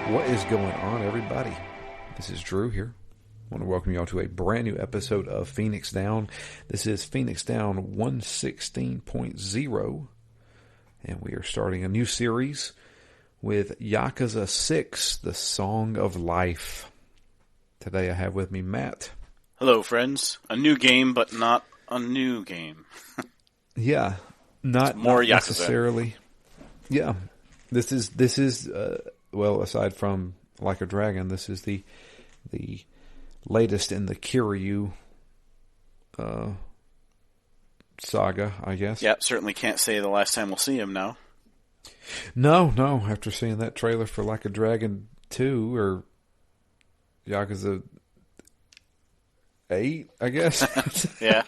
What is going on, everybody? This is Drew here. I want to welcome you all to a brand new episode of Phoenix Down. This is Phoenix Down 116.0, and we are starting a new series with Yakuza 6, The Song of Life. Today I have with me Matt. Hello, friends. A new game, but not a new game. Yeah, not more Yakuza. Necessarily. Yeah, this is well, aside from Like a Dragon, this is the latest in the Kiryu saga, I guess. Yeah, certainly can't say the last time we'll see him now. No. After seeing that trailer for Like a Dragon 2 or Yakuza 8, I guess. Yeah.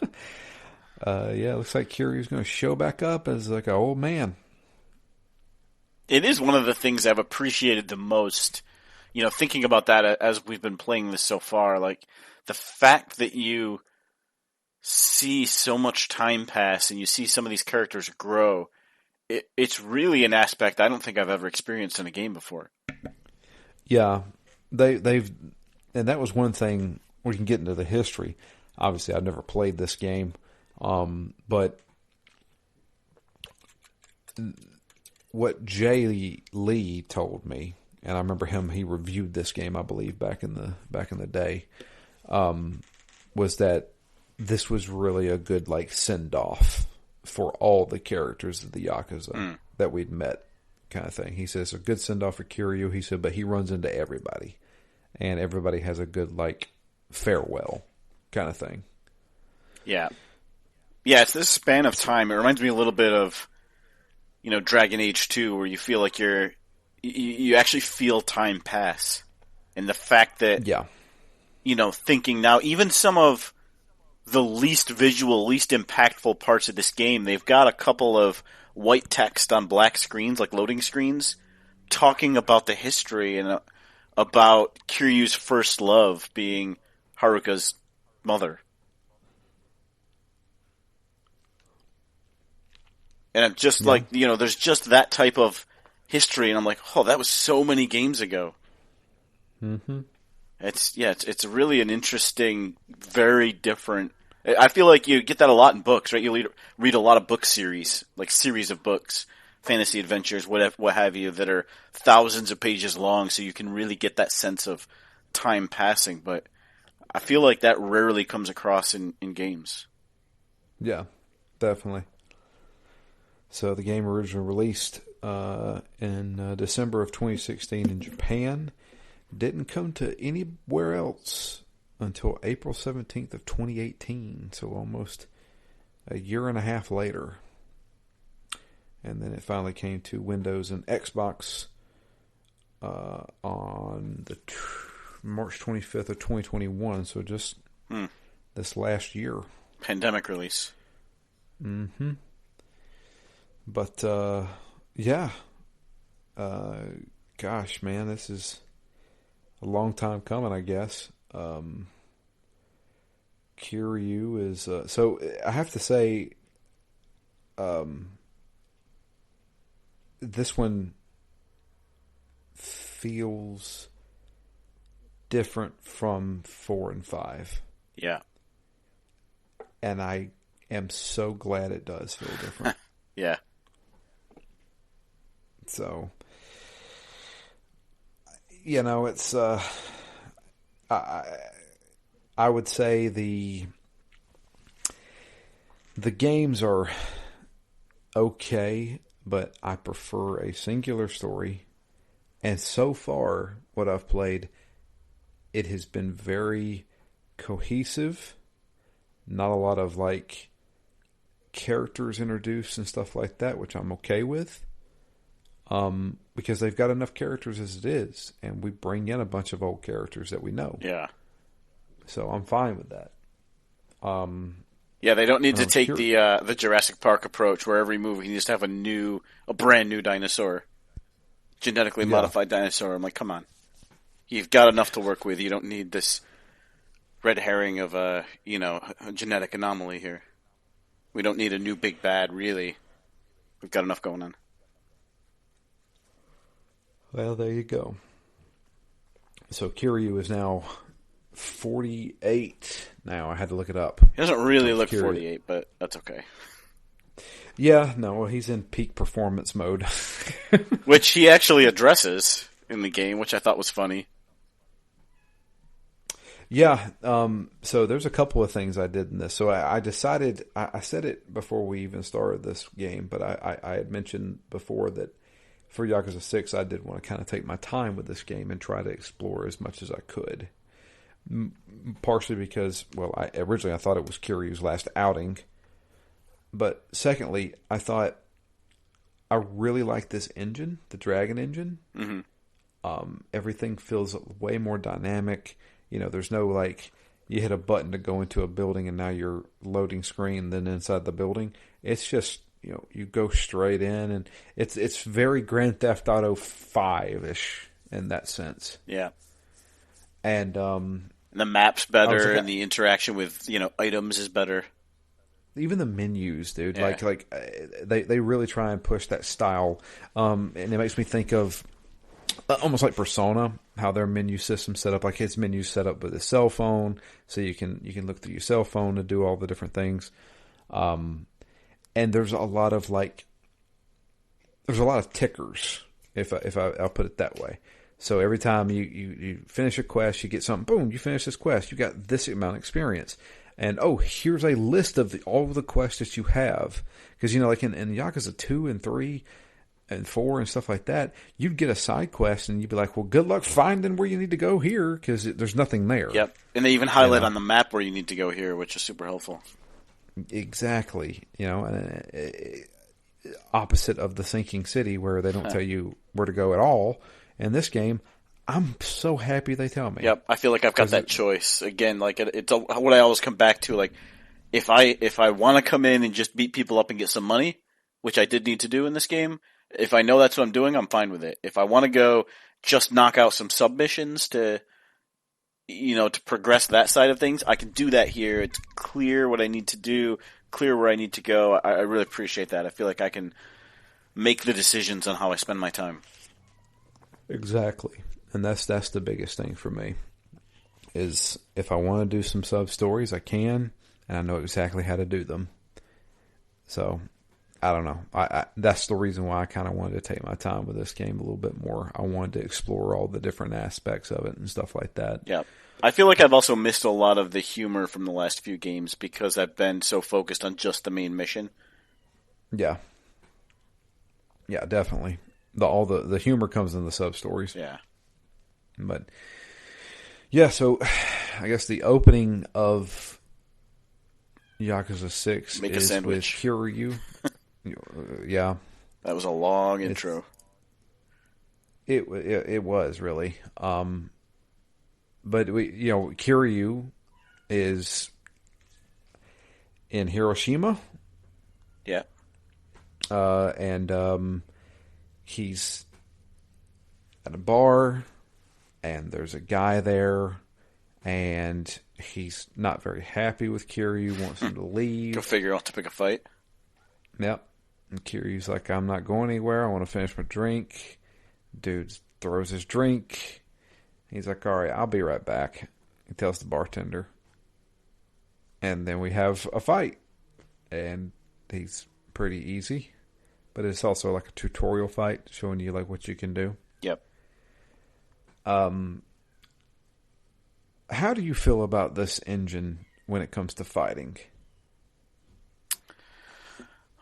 It looks like Kiryu's going to show back up as like an old man. It is one of the things I've appreciated the most, thinking about that as we've been playing this so far, like the fact that you see so much time pass and you see some of these characters grow, it's really an aspect I don't think I've ever experienced in a game before. Yeah, they've, and that was one thing. We can get into the history. Obviously, I've never played this game, but what Jay Lee told me, and I remember he reviewed this game, I believe, back in the day, was that this was really a good send off for all the characters of the Yakuza that we'd met, kind of thing. He says a good send off for Kiryu. He said, but he runs into everybody, and everybody has a good farewell kind of thing. Yeah, it's this span of time. It reminds me a little bit of Dragon Age 2, where you feel like you actually feel time pass. And the fact that, thinking now, even some of the least visual, least impactful parts of this game, they've got a couple of white text on black screens, like loading screens, talking about the history and about Kiryu's first love being Haruka's mother. And I'm just there's just that type of history, and I'm like, oh, that was so many games ago. Mm-hmm. It's really an interesting, very different. I feel like you get that a lot in books, right? You read a lot of book series, like series of books, fantasy adventures, what have you, that are thousands of pages long, so you can really get that sense of time passing. But I feel like that rarely comes across in games. Yeah, definitely. So the game originally released in December of 2016 in Japan. Didn't come to anywhere else until April 17th of 2018. So almost a year and a half later. And then it finally came to Windows and Xbox on the March 25th of 2021. So just this last year. Pandemic release. Mm-hmm. But, gosh, man, this is a long time coming, I guess. Kiryu is, so I have to say, this one feels different from 4 and 5. Yeah. And I am so glad it does feel different. Yeah. So, it's, I would say the games are okay, but I prefer a singular story. And so far, what I've played, it has been very cohesive. Not a lot of, characters introduced and stuff like that, which I'm okay with. Because they've got enough characters as it is, and we bring in a bunch of old characters that we know. Yeah. So I'm fine with that. Yeah, they don't need to take the Jurassic Park approach, where every movie can just have a brand new dinosaur, genetically modified dinosaur. I'm like, come on, you've got enough to work with. You don't need this red herring of a genetic anomaly here. We don't need a new big bad, really. We've got enough going on. Well, there you go. So Kiryu is now 48 now. I had to look it up. He doesn't really look Kiryu. 48, but that's okay. Yeah, no, he's in peak performance mode. Which he actually addresses in the game, which I thought was funny. Yeah, so there's a couple of things I did in this. So I decided, I said it before we even started this game, but I had mentioned before that for Yakuza 6, I did want to kind of take my time with this game and try to explore as much as I could. Partially because, well, originally I thought it was Kiryu's last outing. But secondly, I thought I really like this engine, the Dragon engine. Mm-hmm. Everything feels way more dynamic. You know, there's no like you hit a button to go into a building and now you're loading screen. Then inside the building, it's just you go straight in, and it's very Grand Theft Auto 5-ish in that sense. Yeah, and the map's better, and the interaction with items is better. Even the menus, dude, Yeah. like they really try and push that style, and it makes me think of almost like Persona, how their menu system set up, like its menu set up with a cell phone, so you can look through your cell phone to do all the different things. And there's a lot of tickers, I'll put it that way. So every time you finish a quest, you get something. Boom! You finish this quest, you got this amount of experience. And here's a list of all of the quests that you have. Because like in Yakuza 2 and 3 and 4 and stuff like that, you'd get a side quest and you'd be like, well, good luck finding where you need to go here, because there's nothing there. Yep. And they even highlight on the map where you need to go here, which is super helpful. Exactly. Opposite of the Sinking City, where they don't tell you where to go at all. In this game, I'm so happy they tell me. Yep, I feel like I've got that choice again. Like it's what I always come back to. Like if I want to come in and just beat people up and get some money, which I did need to do in this game, if I know that's what I'm doing, I'm fine with it. If I want to go just knock out some submissions to progress that side of things, I can do that here. It's clear what I need to do, clear where I need to go. I really appreciate that. I feel like I can make the decisions on how I spend my time. Exactly. And that's the biggest thing for me, is if I want to do some sub-stories, I can, and I know exactly how to do them. So, I don't know. I that's the reason why I kind of wanted to take my time with this game a little bit more. I wanted to explore all the different aspects of it and stuff like that. Yeah. I feel like I've also missed a lot of the humor from the last few games because I've been so focused on just the main mission. Yeah. Yeah, definitely. All the humor comes in the sub-stories. Yeah. But, yeah, so I guess the opening of Yakuza 6 Make a is sandwich. with Kiryu. Yeah. That was a long intro. It was, really. But, Kiryu is in Hiroshima. Yeah. And he's at a bar, and there's a guy there, and he's not very happy with Kiryu, wants him to leave. Go figure out to pick a fight. Yep. And Kiryu's like, I'm not going anywhere. I want to finish my drink. Dude throws his drink. He's like, all right, I'll be right back. He tells the bartender. And then we have a fight. And he's pretty easy. But it's also like a tutorial fight, showing you like what you can do. Yep. How do you feel about this engine when it comes to fighting?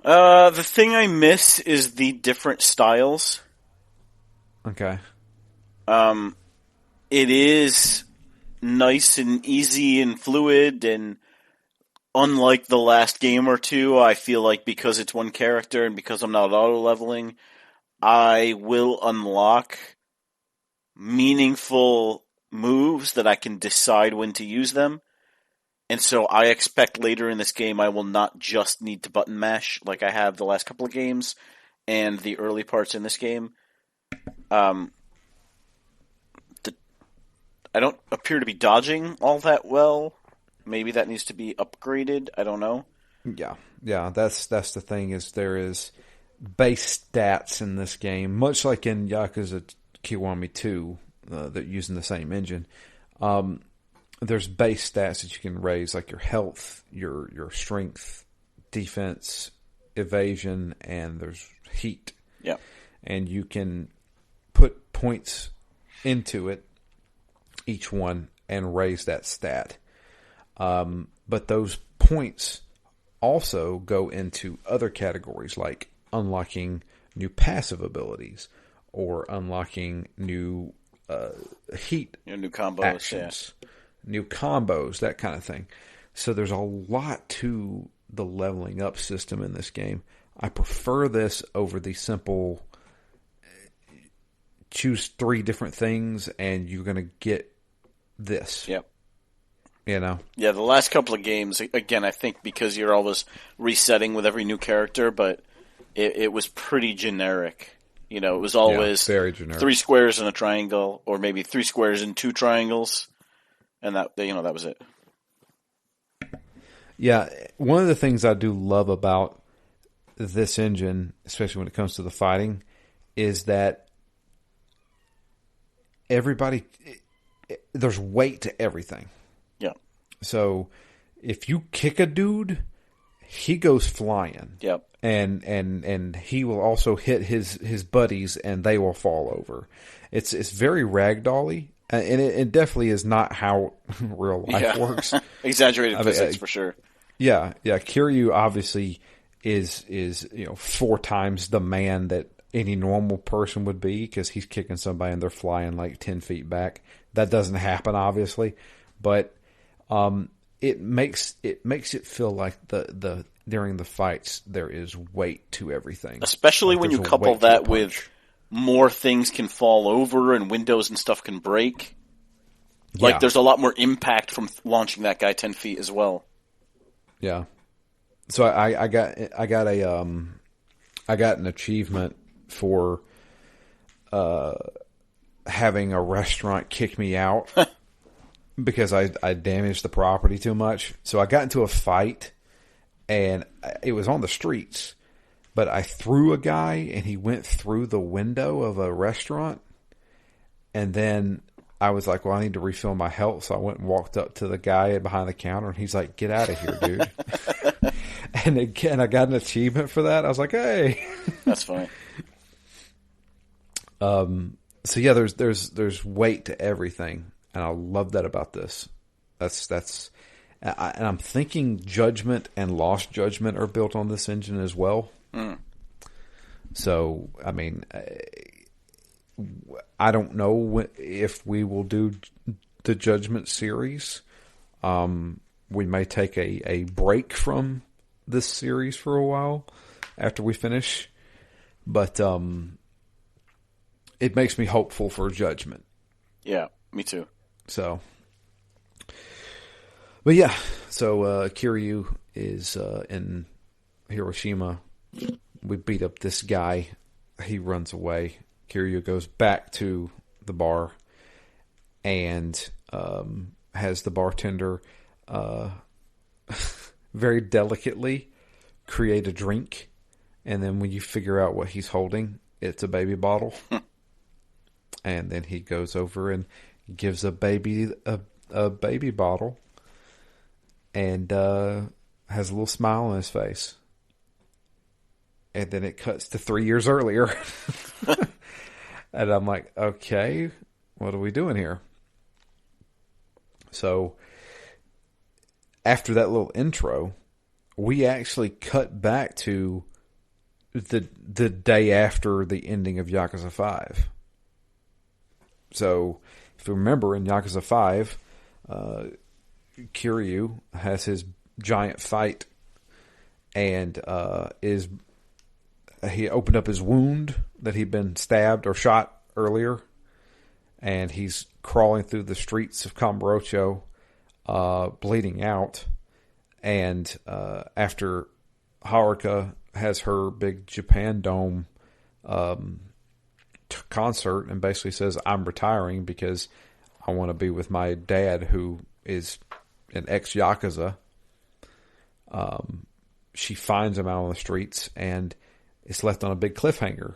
The thing I miss is the different styles. Okay. It is nice and easy and fluid, and unlike the last game or two, I feel like because it's one character and because I'm not auto-leveling, I will unlock meaningful moves that I can decide when to use them. And so I expect later in this game I will not just need to button mash like I have the last couple of games and the early parts in this game. I don't appear to be dodging all that well. Maybe that needs to be upgraded. I don't know. Yeah. That's the thing, is there is base stats in this game, much like in Yakuza Kiwami 2. that using the same engine. There's base stats that you can raise, like your health, your strength, defense, evasion, and there's heat. Yeah. And you can put points into it, each one, and raise that stat. But those points also go into other categories, like unlocking new passive abilities or unlocking new heat new combos, actions, new combos, that kind of thing. So there's a lot to the leveling up system in this game. I prefer this over the simple choose 3 different things and you're going to get this. Yep. You know? Yeah, the last couple of games, again, I think because you're always resetting with every new character, but it was pretty generic. You know, it was always very generic. 3 squares in a triangle, or maybe 3 squares in 2 triangles, and that was it. Yeah, one of the things I do love about this engine, especially when it comes to the fighting, is that there's weight to everything. Yeah. So if you kick a dude, he goes flying. Yep. And he will also hit his buddies and they will fall over. It's very ragdoll-y, and it definitely is not how real life works. Exaggerated physics for sure. Yeah. Kiryu obviously is 4 times the man that any normal person would be, because he's kicking somebody and they're flying like 10 feet back. That doesn't happen, obviously, but it makes it feel like the during the fights there is weight to everything. Especially when you couple that with more things can fall over and windows and stuff can break. Like there's a lot more impact from launching that guy 10 feet as well. Yeah. So I got an achievement for having a restaurant kick me out because I damaged the property too much. So I got into a fight, and it was on the streets, but I threw a guy and he went through the window of a restaurant, and then I was like, well, I need to refill my health. So I went and walked up to the guy behind the counter, and he's like, get out of here, dude. And again, I got an achievement for that. I was like, hey. That's funny. So yeah, there's weight to everything, and I love that about this. And I'm thinking Judgment and Lost Judgment are built on this engine as well. Mm. So, I mean, I don't know if we will do the Judgment series. We may take a break from this series for a while after we finish, but it makes me hopeful for Judgment. Yeah, me too. So, but yeah, so Kiryu is in Hiroshima. We beat up this guy. He runs away. Kiryu goes back to the bar and has the bartender very delicately create a drink. And then when you figure out what he's holding, it's a baby bottle. And then he goes over and gives a baby bottle and has a little smile on his face. And then it cuts to 3 years earlier. And I'm like, okay, what are we doing here? So after that little intro, we actually cut back to the day after the ending of Yakuza 5. So if you remember, in Yakuza 5, Kiryu has his giant fight and he opened up his wound that he'd been stabbed or shot earlier, and he's crawling through the streets of Kamurocho, bleeding out. And after Haruka has her big Japan Dome concert and basically says, I'm retiring because I want to be with my dad, who is an ex-Yakuza, she finds him out on the streets, and it's left on a big cliffhanger.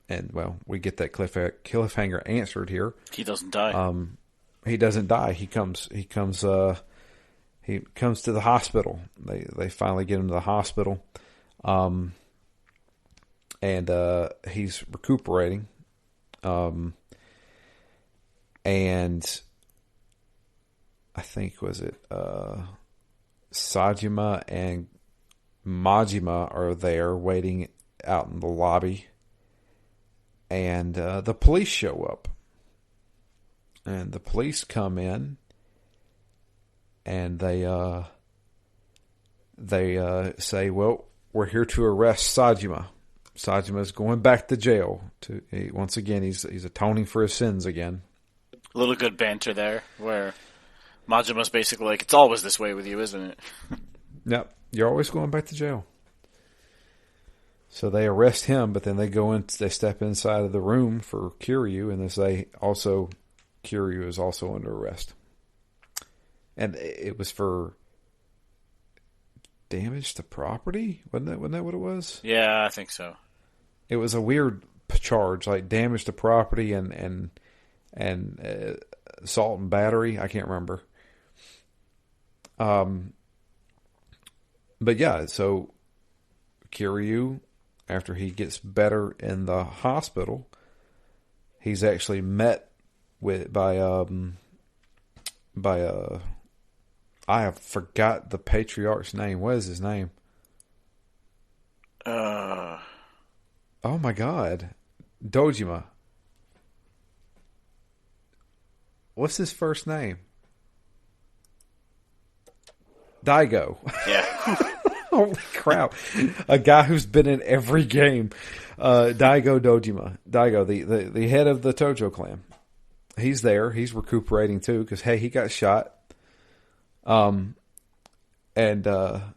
And well, we get that cliffhanger answered here. He doesn't die. He doesn't die. He comes to the hospital. They finally get him to the hospital. And he's recuperating. And I think, was it Sajima and Majima are there waiting out in the lobby. And the police show up. And the police come in. And they say, well, we're here to arrest Sajima. Sajima's going back to jail. Once again, he's atoning for his sins again. A little good banter there, where Majima's basically like, it's always this way with you, isn't it? Yep, you're always going back to jail. So they arrest him, but then they step inside of the room for Kiryu, and they say also Kiryu is also under arrest. And it was for damage to property? Wasn't that what it was? Yeah, I think so. It was a weird charge, like damage to property and assault and battery. I can't remember. But yeah, so Kiryu, after he gets better in the hospital, he's actually met by I have forgot the patriarch's name. What is his name? Oh my God, Dojima. What's his first name? Daigo. Yeah. Holy crap. A guy who's been in every game. Daigo Dojima. Daigo, the head of the Tojo clan. He's there. He's recuperating too because, hey, he got shot. And Kiryu's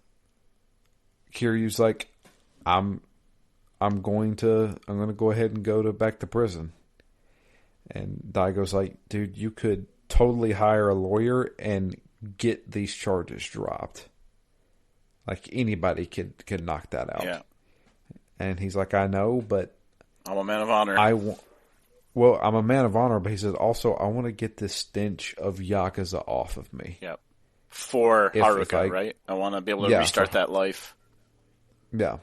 like, I'm going to go ahead and go back to prison. And Daigo's like, dude, you could totally hire a lawyer and get these charges dropped. Like anybody could knock that out. Yeah. And he's like, I know, but I'm a man of honor. I'm a man of honor, but he says also I want to get this stench of Yakuza off of me. Yep. For Haruka, right? I want to be able to restart that life. Yeah.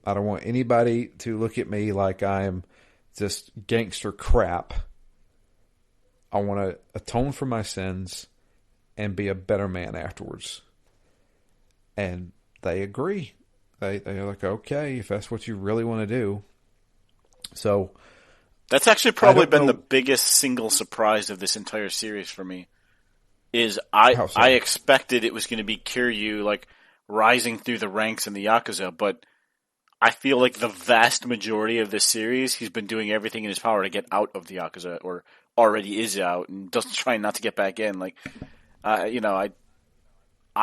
I don't want anybody to look at me like I'm just gangster crap. I want to atone for my sins and be a better man afterwards. And they agree. They're like, okay, if that's what you really want to do. So that's actually probably been the biggest single surprise of this entire series for me. I expected it was going to be Kiryu like rising through the ranks in the Yakuza, but I feel like the vast majority of this series, he's been doing everything in his power to get out of the Yakuza, or already is out and doesn't try not to get back in. Like, I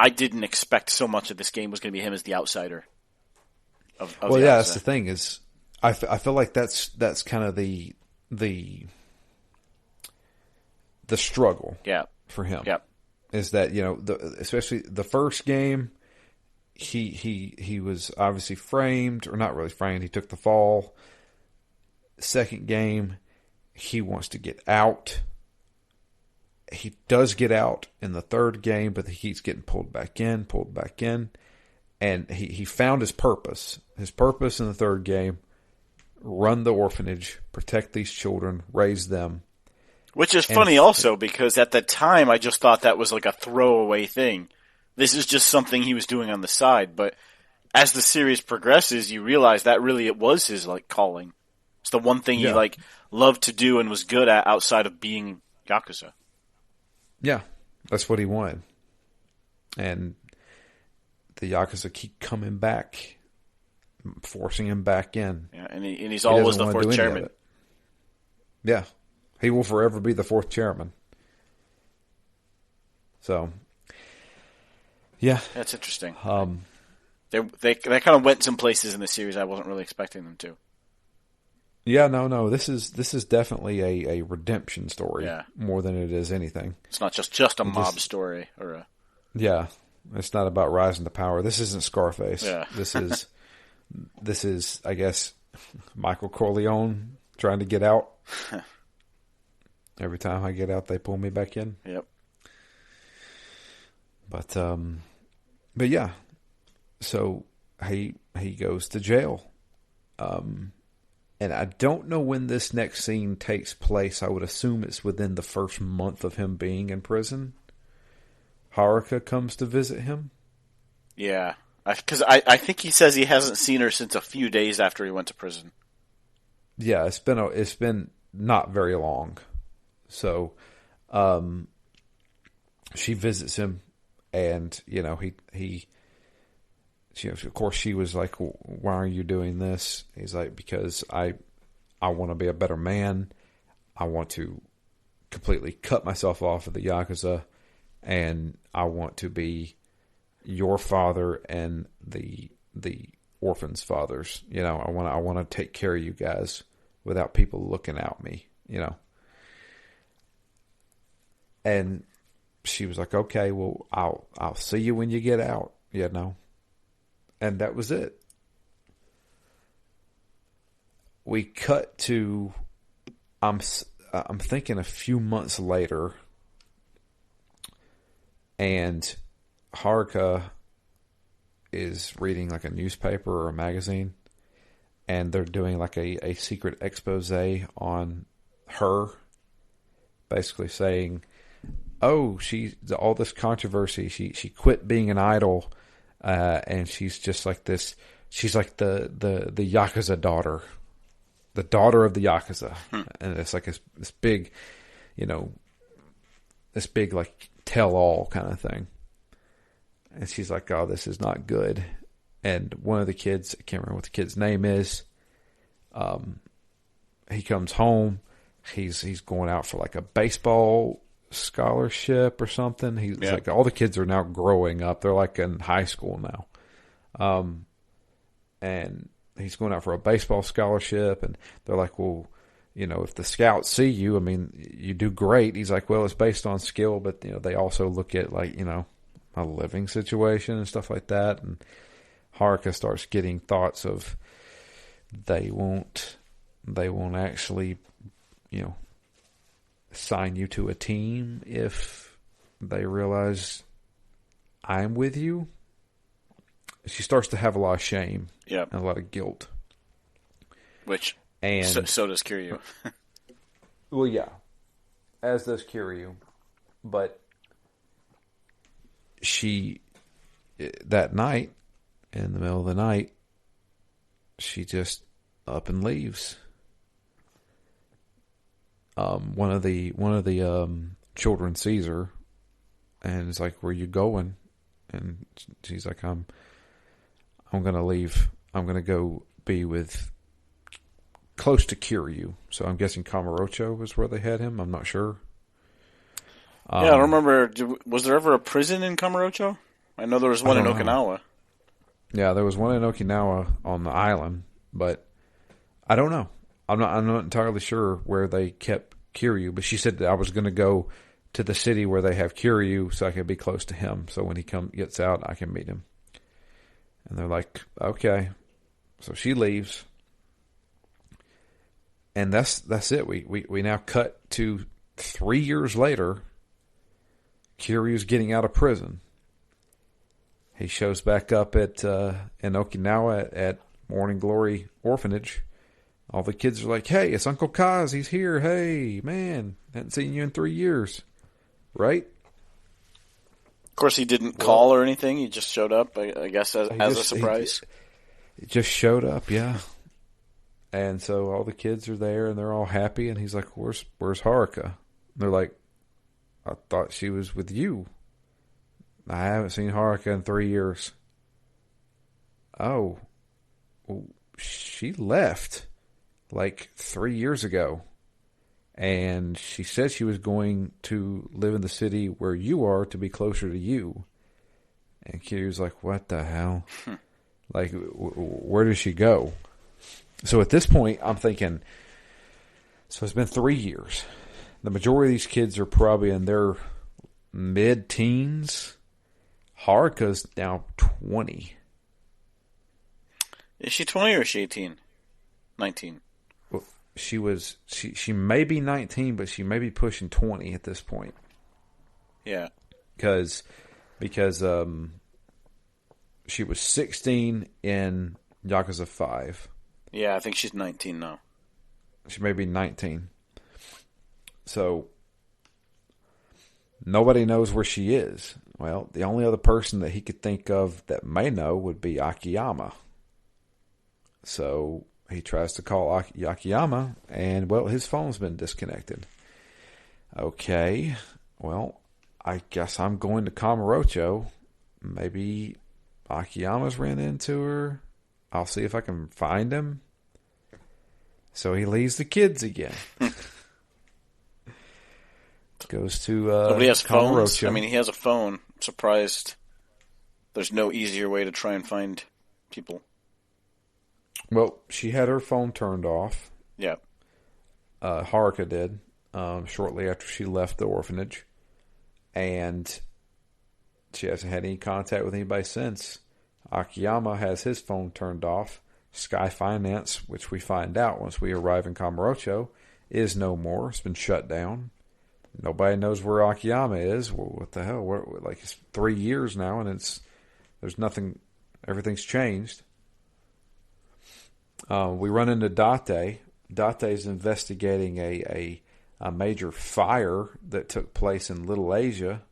didn't expect so much of this game was going to be him as the outsider. Of the Yakuza. That's the thing is, I feel like that's kind of the struggle. Yeah. For him. Yeah. Is that, especially the first game, he was obviously framed, or not really framed, he took the fall. Second game, he wants to get out. He does get out in the third game, but he keeps getting pulled back in. And he found his purpose. His purpose in the third game, run the orphanage, protect these children, raise them. Which is funny also, because at the time I just thought that was like a throwaway thing. This is just something he was doing on the side. But as the series progresses, you realize that really it was his like calling. It's the one thing he like loved to do and was good at outside of being Yakuza. Yeah, that's what he wanted. And the Yakuza keep coming back, forcing him back in. Yeah, and he's always the fourth chairman. Yeah. He will forever be the fourth chairman. So, yeah. That's interesting. They kind of went some places in the series I wasn't really expecting them to. Yeah, no. This is definitely a redemption story more than it is anything. It's not just a mob story or a. Yeah, it's not about rising to power. This isn't Scarface. Yeah. This is, I guess, Michael Corleone trying to get out. Every time I get out, they pull me back in. Yep. But yeah, so he goes to jail. And I don't know when this next scene takes place. I would assume it's within the first month of him being in prison. Haruka comes to visit him. Yeah. Because I think he says he hasn't seen her since a few days after he went to prison. Yeah, it's been not very long. So, she visits him, and of course she was like, "Why are you doing this?" He's like, "Because I want to be a better man. I want to completely cut myself off of the Yakuza, and I want to be your father and the orphans' fathers. I want to take care of you guys without people looking at me. And she was like, "Okay, well, I'll see you when you get out." And that was it. We cut to, I'm thinking a few months later, and Haruka is reading like a newspaper or a magazine, and they're doing like a secret expose on her, basically saying, "Oh, all this controversy. She quit being an idol, and she's just like this. She's like the Yakuza daughter, the daughter of the Yakuza." And it's like this big, this big like tell all kind of thing. And she's like, "Oh, this is not good." And one of the kids, I can't remember what the kid's name is. He comes home. He's going out for like a baseball scholarship or something. He's like, all the kids are now growing up. They're like in high school now. And he's going out for a baseball scholarship, and they're like, "Well, if the scouts see you, I mean, you do great." He's like, "Well, it's based on skill, but they also look at like, a living situation and stuff like that." And Haruka starts getting thoughts of they won't actually, sign you to a team if they realize I'm with you. She starts to have a lot of shame and a lot of guilt. So does Kiryu. Well, yeah, as does Kiryu. But she, that night, in the middle of the night, she just up and leaves. One of the children sees her and is like, "Where you going?" And she's like, I'm gonna leave. I'm gonna go be with close to Kiryu." So I'm guessing Kamurocho was where they had him. I'm not sure. I don't remember. Was there ever a prison in Kamurocho? I know there was one in Okinawa. Yeah, there was one in Okinawa on the island, but I don't know. I'm not entirely sure where they kept Kiryu, but she said that I was going to go to the city where they have Kiryu so I could be close to him. So when he gets out, I can meet him. And they're like, "Okay." So she leaves. And that's it. We now cut to 3 years later. Kiryu's getting out of prison. He shows back up in Okinawa at Morning Glory Orphanage. All the kids are like, "Hey, it's Uncle Kaz. He's here. Hey, man, hadn't seen you in 3 years." Right? Of course, he didn't call or anything. He just showed up, I guess, as a surprise. He just showed up, yeah. And so all the kids are there, and they're all happy. And he's like, "Where's Haruka?" And they're like, "I thought she was with you." "I haven't seen Haruka in 3 years." "Oh, well, she left like 3 years ago. And she said she was going to live in the city where you are to be closer to you." And Kiryu's like, "What the hell? Like, where did she go?" So at this point, I'm thinking, so it's been 3 years. The majority of these kids are probably in their mid-teens. Haruka's now 20. Is she 20 or is she 18? 19. Well, she may be 19, but she may be pushing 20 at this point. Yeah. Because she was 16 in Yakuza 5. Yeah, I think she's 19 now. She may be 19. So nobody knows where she is. Well, the only other person that he could think of that may know would be Akiyama. So he tries to call Akiyama, and, well, his phone's been disconnected. Okay, well, I guess I'm going to Kamurocho. Maybe Akiyama's ran into her. I'll see if I can find him. So he leaves the kids again. Goes to Nobody has phones. Kamurocho. I mean, he has a phone. I'm surprised there's no easier way to try and find people. Well, she had her phone turned off. Yeah. Haruka did, shortly after she left the orphanage. And she hasn't had any contact with anybody since. Akiyama has his phone turned off. Sky Finance, which we find out once we arrive in Kamurocho, is no more. It's been shut down. Nobody knows where Akiyama is. Well, what the hell? Like, it's 3 years now, and there's nothing. Everything's changed. We run into Date. Date's investigating a major fire that took place in Little Asia.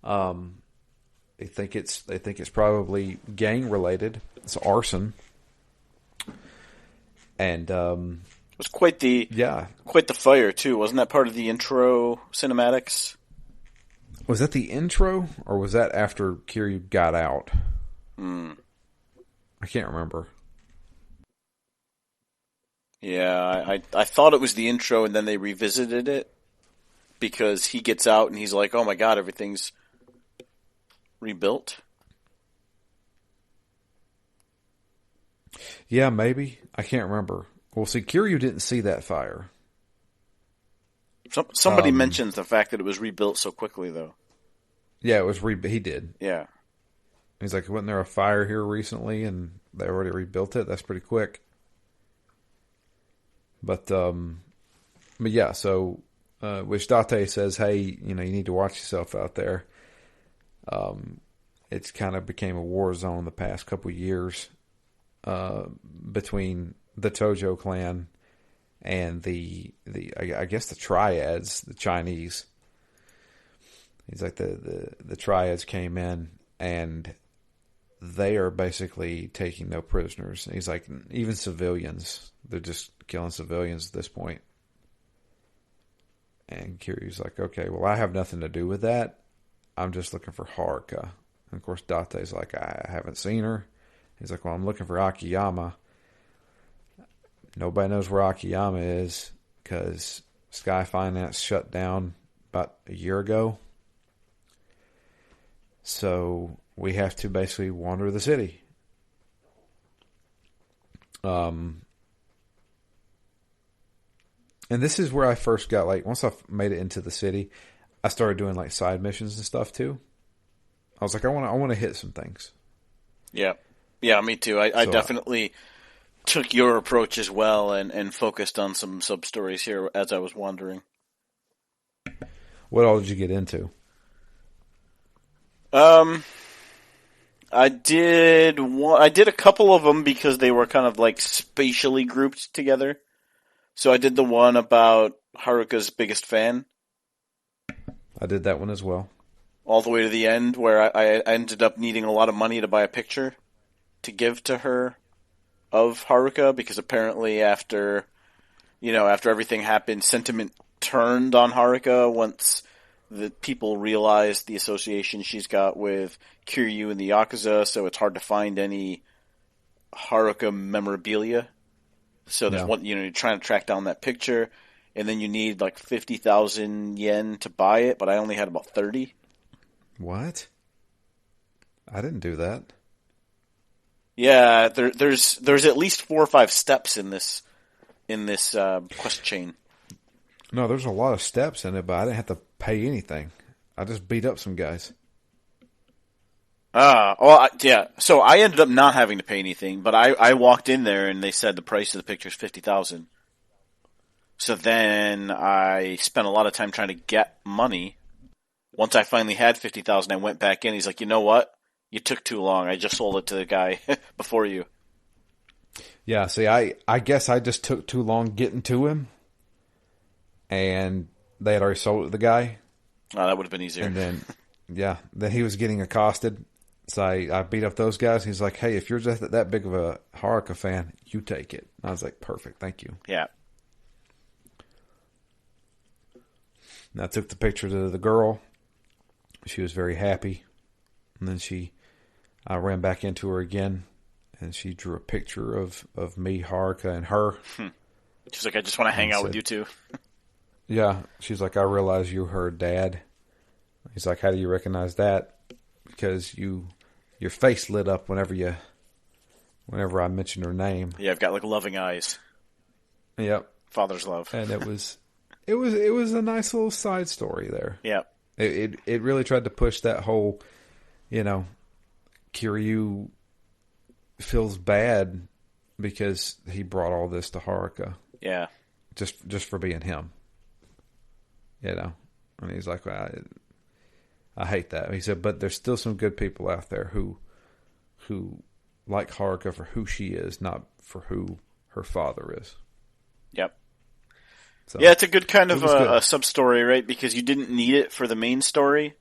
They think it's probably gang related. It's arson. And it was quite the fire too. Wasn't that part of the intro cinematics? Was that the intro, or was that after Kiryu got out? I can't remember. Yeah, I thought it was the intro, and then they revisited it because he gets out and he's like, "Oh my god, everything's rebuilt." Yeah, maybe. I can't remember. Well, see, Kiryu didn't see that fire. Somebody mentions the fact that it was rebuilt so quickly, though. Yeah, it was he did. Yeah. He's like, wasn't there a fire here recently, and they already rebuilt it? That's pretty quick. But yeah, so which Date says, hey, you need to watch yourself out there. It's kind of became a war zone the past couple of years between the Tojo clan and I guess the triads, the Chinese. He's like the triads came in and they are basically taking no prisoners. He's like, even civilians, they're just killing civilians at this point. And Kiryu's like, okay, well, I have nothing to do with that. I'm just looking for Haruka. And of course, Date's like, I haven't seen her. He's like, well, I'm looking for Akiyama. Nobody knows where Akiyama is because Sky Finance shut down about a year ago. So we have to basically wander the city. And this is where I first got, like, once I made it into the city, I started doing, like, side missions and stuff, too. I was like, I want to hit some things. Yeah. Yeah, me too. I definitely took your approach as well and focused on some sub-stories here as I was wandering. What all did you get into? I did a couple of them because they were kind of, like, spatially grouped together. So I did the one about Haruka's biggest fan. I did that one as well. All the way to the end, where I ended up needing a lot of money to buy a picture to give to her of Haruka, because apparently after everything happened, sentiment turned on Haruka once the people realized the association she's got with Kiryu and the Yakuza, so it's hard to find any Haruka memorabilia. So there's one, you're trying to track down that picture, and then you need like 50,000 yen to buy it, but I only had about 30. What? I didn't do that. Yeah, there's at least 4 or 5 steps in this quest chain. No, there's a lot of steps in it, but I didn't have to pay anything. I just beat up some guys. Yeah. So I ended up not having to pay anything, but I walked in there and they said the price of the picture is 50,000. So then I spent a lot of time trying to get money. Once I finally had 50,000, I went back in. He's like, you know what? You took too long. I just sold it to the guy before you. Yeah, see, I guess I just took too long getting to him, and they had already sold it to the guy. Oh, that would have been easier. And then, yeah, then he was getting accosted. So I beat up those guys. He's like, hey, if you're just that big of a Haruka fan, you take it. And I was like, perfect, thank you. Yeah. And I took the picture to the girl. She was very happy. And then I ran back into her again, and she drew a picture of me, Haruka, and her. She's like, I just want to hang out with you two. Yeah. She's like, I realize you're her dad. He's like, how do you recognize that? Because your face lit up whenever I mentioned her name. Yeah, I've got like loving eyes. Yep. Father's love. And it was a nice little side story there. Yeah. It really tried to push that whole, Kiryu feels bad because he brought all this to Haruka. Yeah. Just for being him. And he's like, I hate that. He said, but there's still some good people out there who like Haruka for who she is, not for who her father is. Yep. So, yeah, it's a good kind of a sub-story, right? Because you didn't need it for the main story,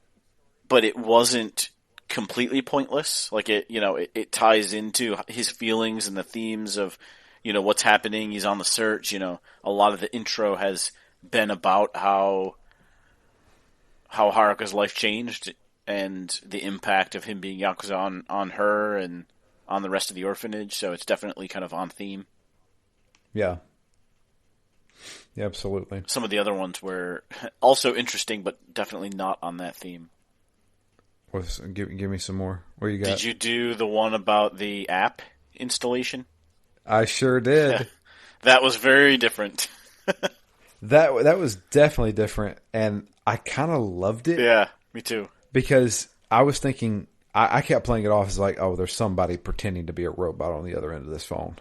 but it wasn't completely pointless. Like it ties into his feelings and the themes of, what's happening. He's on the search. A lot of the intro has been about how Haruka's life changed and the impact of him being Yakuza on her and on the rest of the orphanage. So it's definitely kind of on theme. Yeah. Yeah, absolutely. Some of the other ones were also interesting, but definitely not on that theme. Give me some more. What you got? Did you do the one about the app installation? I sure did. That was very different. That was definitely different, and I kind of loved it. Yeah, me too. Because I was thinking, I kept playing it off as like, oh, there's somebody pretending to be a robot on the other end of this phone.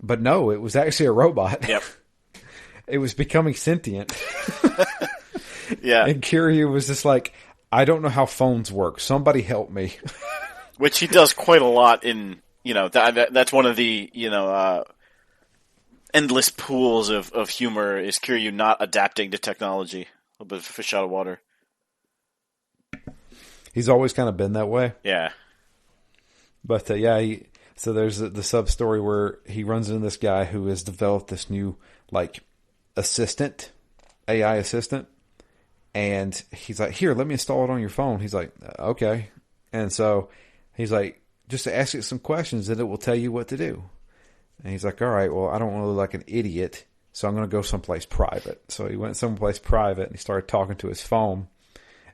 But no, it was actually a robot. Yep. It was becoming sentient. Yeah. And Kiryu was just like, I don't know how phones work. Somebody help me. Which he does quite a lot in, that's one of the, endless pools of humor is Kiryu not adapting to technology. A little bit of a fish out of water. He's always kind of been that way. Yeah. But so there's the sub story where he runs into this guy who has developed this new assistant, AI assistant, and he's like, "Here, let me install it on your phone." He's like, "Okay," and so he's like, "Just ask it some questions, and it will tell you what to do." And he's like, "All right, well, I don't want to look like an idiot, so I'm going to go someplace private." So he went someplace private and he started talking to his phone,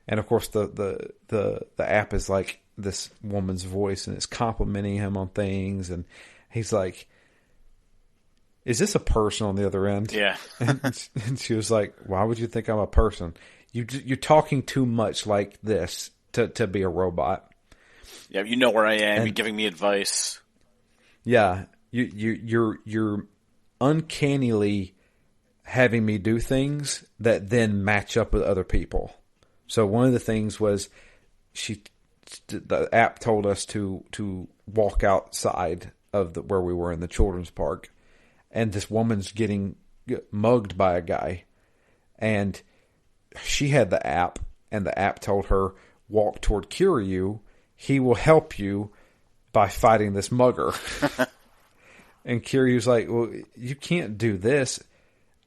and of course the app is like this woman's voice and it's complimenting him on things, and he's like, is this a person on the other end? Yeah. and she was like, why would you think I'm a person? You're talking too much like this to be a robot. Yeah, you know where I am. You're giving me advice. Yeah, you're uncannily having me do things that then match up with other people. So one of the things was the app told us to walk outside of where we were in the children's park, and this woman's getting mugged by a guy, and she had the app, and the app told her, walk toward Kiryu. He will help you by fighting this mugger. And Kiryu's like, well, you can't do this.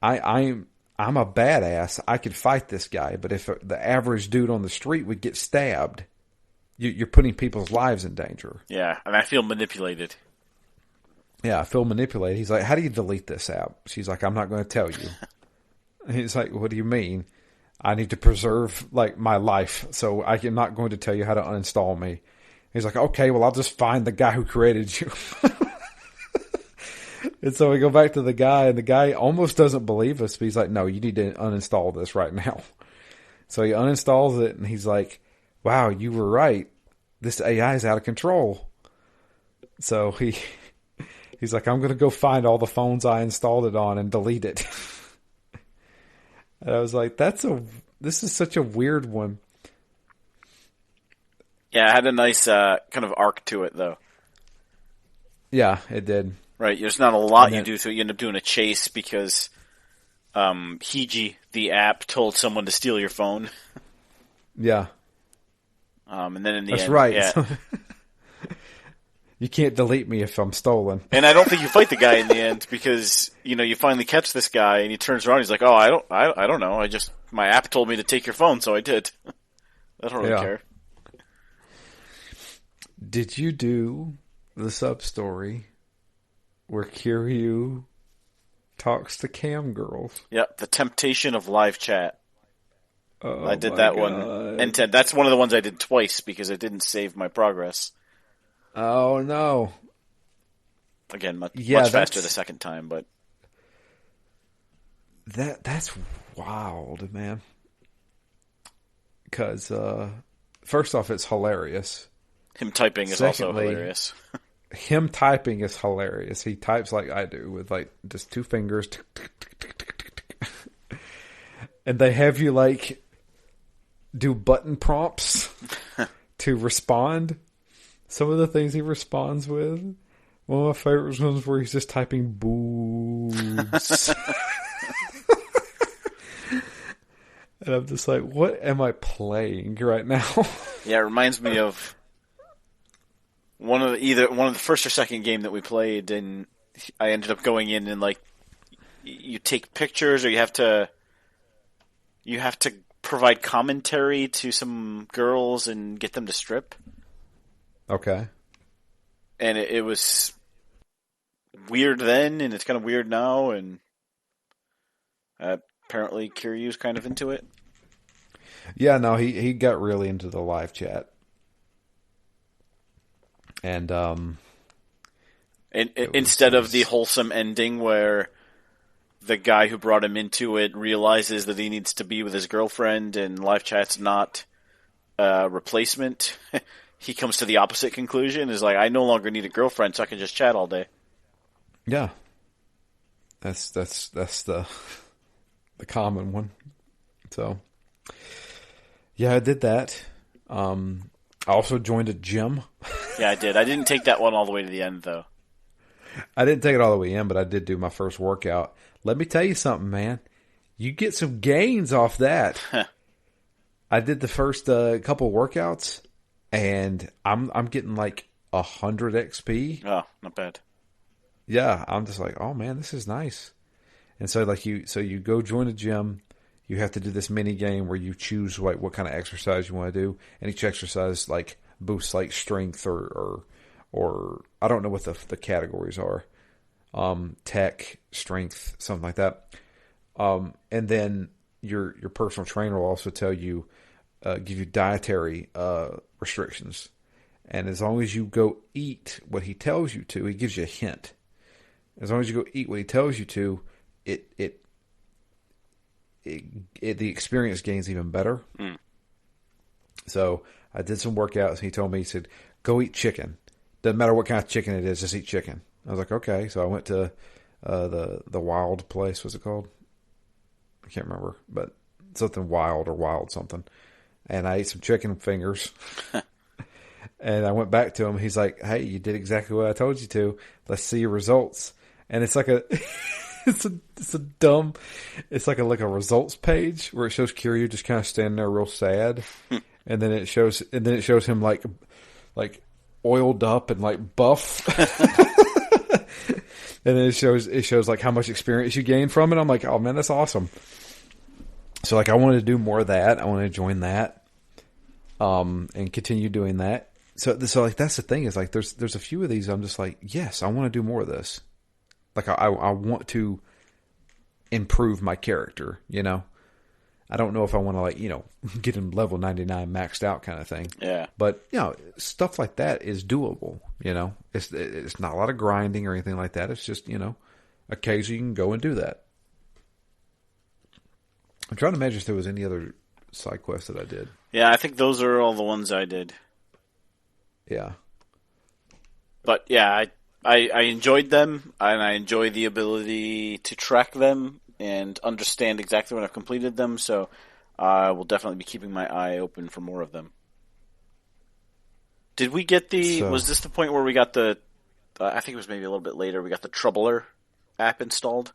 I'm a badass. I could fight this guy, but if the average dude on the street would get stabbed, you're putting people's lives in danger. Yeah, and I feel manipulated. Yeah, I feel manipulated. He's like, how do you delete this app? She's like, I'm not going to tell you. He's like, what do you mean? I need to preserve my life, so I'm not going to tell you how to uninstall me. He's like, okay, well, I'll just find the guy who created you. And so we go back to the guy, and the guy almost doesn't believe us, but he's like, no, you need to uninstall this right now. So he uninstalls it, and he's like, wow, you were right. This AI is out of control. So He's like, I'm going to go find all the phones I installed it on and delete it. And I was like, this is such a weird one. Yeah, it had a nice kind of arc to it, though. Yeah, it did. Right, there's not a lot you do, so you end up doing a chase because Hiji, the app, told someone to steal your phone. Yeah. And then in the That's end, right. yeah. You can't delete me if I'm stolen. And I don't think you fight the guy in the end because you finally catch this guy and he turns around. And he's like, "Oh, I don't know. My app told me to take your phone, so I did. I don't really care." Did you do the sub story where Kiryu talks to cam girls? Yep, the temptation of live chat. Oh, I did that God. one, and that's one of the ones I did twice because I didn't save my progress. Oh no! Again, much Yeah, faster the second time, but that's wild, man. Because first off, it's hilarious. him typing is also hilarious. Him typing is hilarious. He types like I do with like just two fingers, and they have you like do button prompts to respond. Some of the things he responds with. One of my favorite ones where he's just typing boobs. And I'm just like, what am I playing right now? Yeah, it reminds me of one of the first or second game that we played, and I ended up going in and like you take pictures, or you have to provide commentary to some girls and get them to strip. Okay. And it was weird then, and it's kind of weird now, and apparently Kiryu's kind of into it. Yeah, no, he got really into the live chat. And instead of the wholesome ending where the guy who brought him into it realizes that he needs to be with his girlfriend and live chat's not a replacement, he comes to the opposite conclusion. Is like, I no longer need a girlfriend, so I can just chat all day. Yeah. That's the common one. So yeah, I did that. I also joined a gym. Yeah, I did. I didn't take that one all the way to the end, though. I didn't take it all the way in, but I did do my first workout. Let me tell you something, man. You get some gains off that. I did the first couple workouts, and I'm getting like 100 XP. Oh, not bad. Yeah, I'm just like, oh man, this is nice. And so you go join a gym. You have to do this mini game where you choose like what kind of exercise you want to do, and each exercise like boosts like strength or I don't know what the categories are, tech, strength, something like that. And then your personal trainer will also tell you, give you dietary restrictions, and as long as you go eat what he tells you to, he gives you a hint. As long as you go eat what he tells you to, the experience gains even better. Mm. So I did some workouts, and he told me, he said, go eat chicken. Doesn't matter what kind of chicken it is, just eat chicken. I was like, okay. So I went to the wild place. What's it called? I can't remember, but something wild or wild something. And I ate some chicken fingers. And I went back to him. He's like, hey, you did exactly what I told you to. Let's see your results. And it's like it's like a results page where it shows Kiryu just kind of standing there real sad. And then it shows him like oiled up and like buff. And then it shows like how much experience you gain from it. I'm like, oh man, that's awesome. So like I wanted to do more of that. I wanted to join that. And continue doing that. So like that's the thing, is like there's a few of these I'm just like, yes, I want to do more of this. Like I want to improve my character, you know. I don't know if I want to like, you know, get him level 99 maxed out kind of thing. Yeah. But, you know, stuff like that is doable, you know. It's not a lot of grinding or anything like that. It's just, you know, occasionally you can go and do that. I'm trying to imagine if there was any other side quests that I did. Yeah, I think those are all the ones I did. Yeah. But yeah, I enjoyed them, and I enjoy the ability to track them and understand exactly when I've completed them. So I will definitely be keeping my eye open for more of them. Did we get the? So Was this the point where we got the? I think it was maybe a little bit later. We got the Troubler app installed.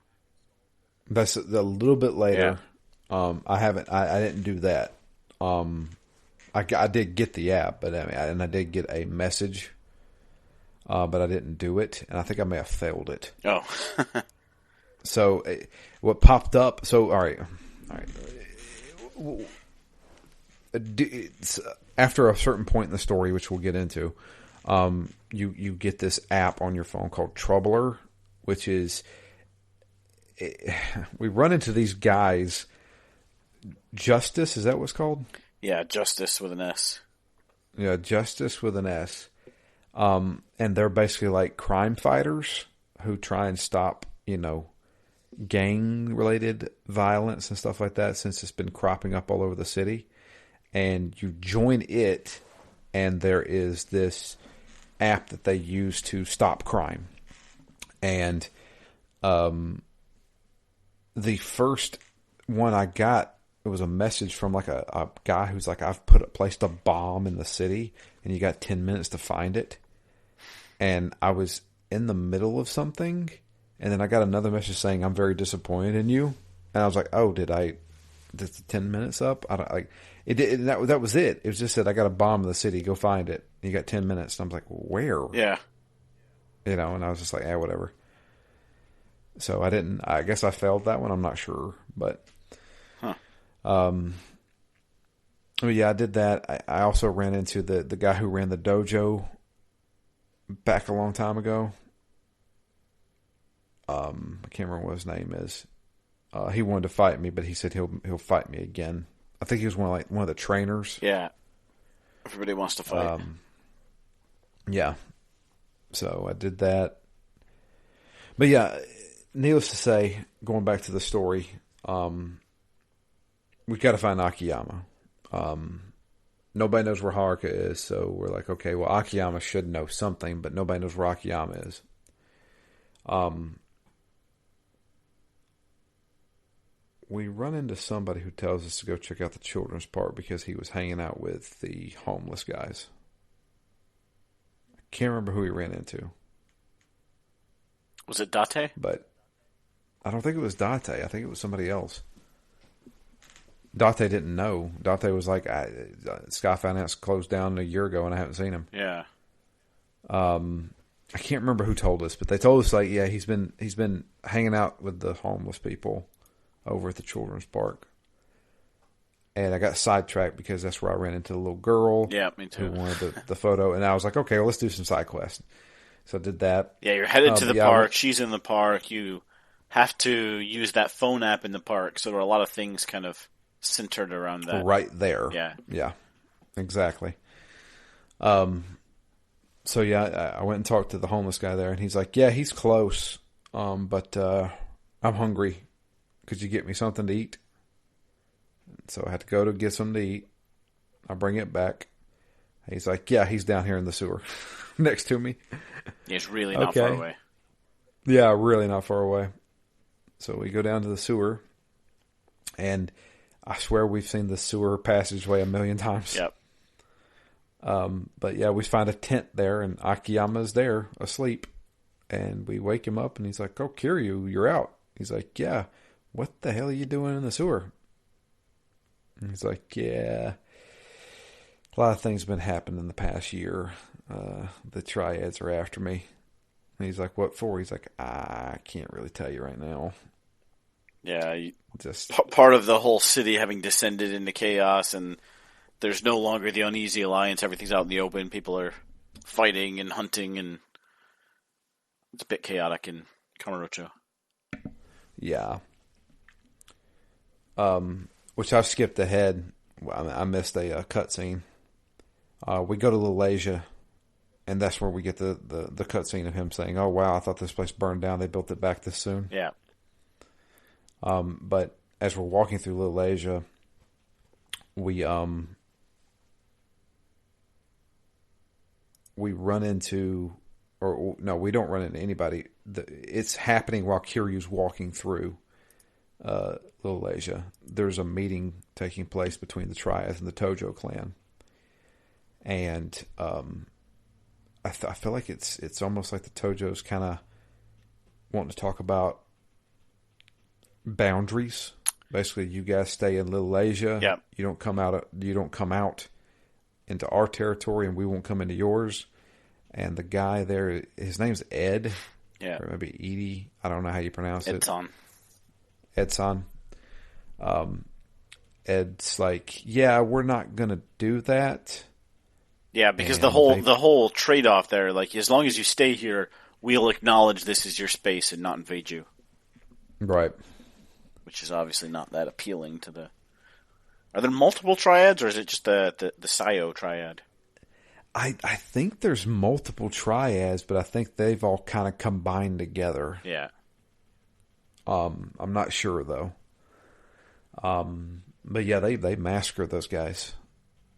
that's a little bit Yeah. later. I haven't. I didn't do that. I did get the app, but I did get a message, but I didn't do it, and I think I may have failed it. Oh. So what popped up? So all right. After a certain point in the story, which we'll get into, you get this app on your phone called Troubler, which is we run into these guys. Justice, is that what's called? Yeah, Justice with an S. Yeah, Justice with an S. And they're basically like crime fighters who try and stop, gang-related violence and stuff like that, since it's been cropping up all over the city. And you join it, and there is this app that they use to stop crime. And the first one I got, it was a message from like a guy who's like, I've placed a bomb in the city, and you got 10 minutes to find it. And I was in the middle of something, and then I got another message saying, I'm very disappointed in you. And I was like, oh, did the 10 minutes up? I don't like it. That was it. It was just that I got a bomb in the city. Go find it. And you got 10 minutes. And I'm like, where? Yeah. And I was just like, whatever. So I guess I failed that one. I'm not sure, but, yeah, I did that. I also ran into the guy who ran the dojo back a long time ago. I can't remember what his name is. He wanted to fight me, but he said he'll fight me again. I think he was one of the trainers. Yeah. Everybody wants to fight. Yeah. So I did that. But yeah, needless to say, going back to the story, we've got to find Akiyama. Nobody knows where Haruka is, so we're like, okay, well, Akiyama should know something, but nobody knows where Akiyama is. We run into somebody who tells us to go check out the children's park because he was hanging out with the homeless guys. I can't remember who he ran into. Was it Date? But I don't think it was Date. I think it was somebody else. Date didn't know. Date was like, Sky Finance closed down a year ago and I haven't seen him. Yeah. I can't remember who told us, but they told us like, yeah, he's been hanging out with the homeless people over at the children's park. And I got sidetracked because that's where I ran into the little girl. Yeah, me too. Who wanted the photo. And I was like, okay, well, let's do some side quests. So I did that. Yeah, you're headed to the park. She's in the park. You have to use that phone app in the park. So there are a lot of things kind of centered around that. Right there. Yeah. Yeah, exactly. So yeah, I went and talked to the homeless guy there, and he's like, yeah, he's close, but I'm hungry. Could you get me something to eat? So I had to go to get something to eat. I bring it back. He's like, yeah, he's down here in the sewer next to me. He's really not far away. Yeah, really not far away. So we go down to the sewer, and I swear we've seen the sewer passageway a million times. Yep. But yeah, we find a tent there, and Akiyama's there asleep. And we wake him up, and he's like, oh, Kiryu, you're out. He's like, yeah, what the hell are you doing in the sewer? And he's like, yeah, a lot of things have been happening in the past year. The triads are after me. And he's like, what for? He's like, I can't really tell you right now. Yeah, just part of the whole city having descended into chaos, and there's no longer the uneasy alliance. Everything's out in the open. People are fighting and hunting, and it's a bit chaotic in Kamurocho. Yeah. Which I skipped ahead. I missed a cutscene. We go to Little Asia, and that's where we get the cutscene of him saying, oh, wow, I thought this place burned down. They built it back this soon. Yeah. But as we're walking through Little Asia, we run into or no, we don't run into anybody. It's happening while Kiryu's walking through Little Asia. There's a meeting taking place between the Triads and the Tojo clan, and I feel like it's almost like the Tojo's kind of wanting to talk about boundaries. Basically, you guys stay in Little Asia. Yeah. You don't come out. You don't come out into our territory, and we won't come into yours. And the guy there, his name's Ed. Yeah. Or maybe Edie. I don't know how you pronounce it. Edson. Ed's like, yeah, we're not gonna do that. Yeah, because And the whole trade off there, like as long as you stay here, we'll acknowledge this is your space and not invade you. Right. Which is obviously not that appealing to the. Are there multiple triads, or is it just the Sayo triad? I think there's multiple triads, but I think they've all kind of combined together. Yeah. I'm not sure though. But yeah, they massacre those guys.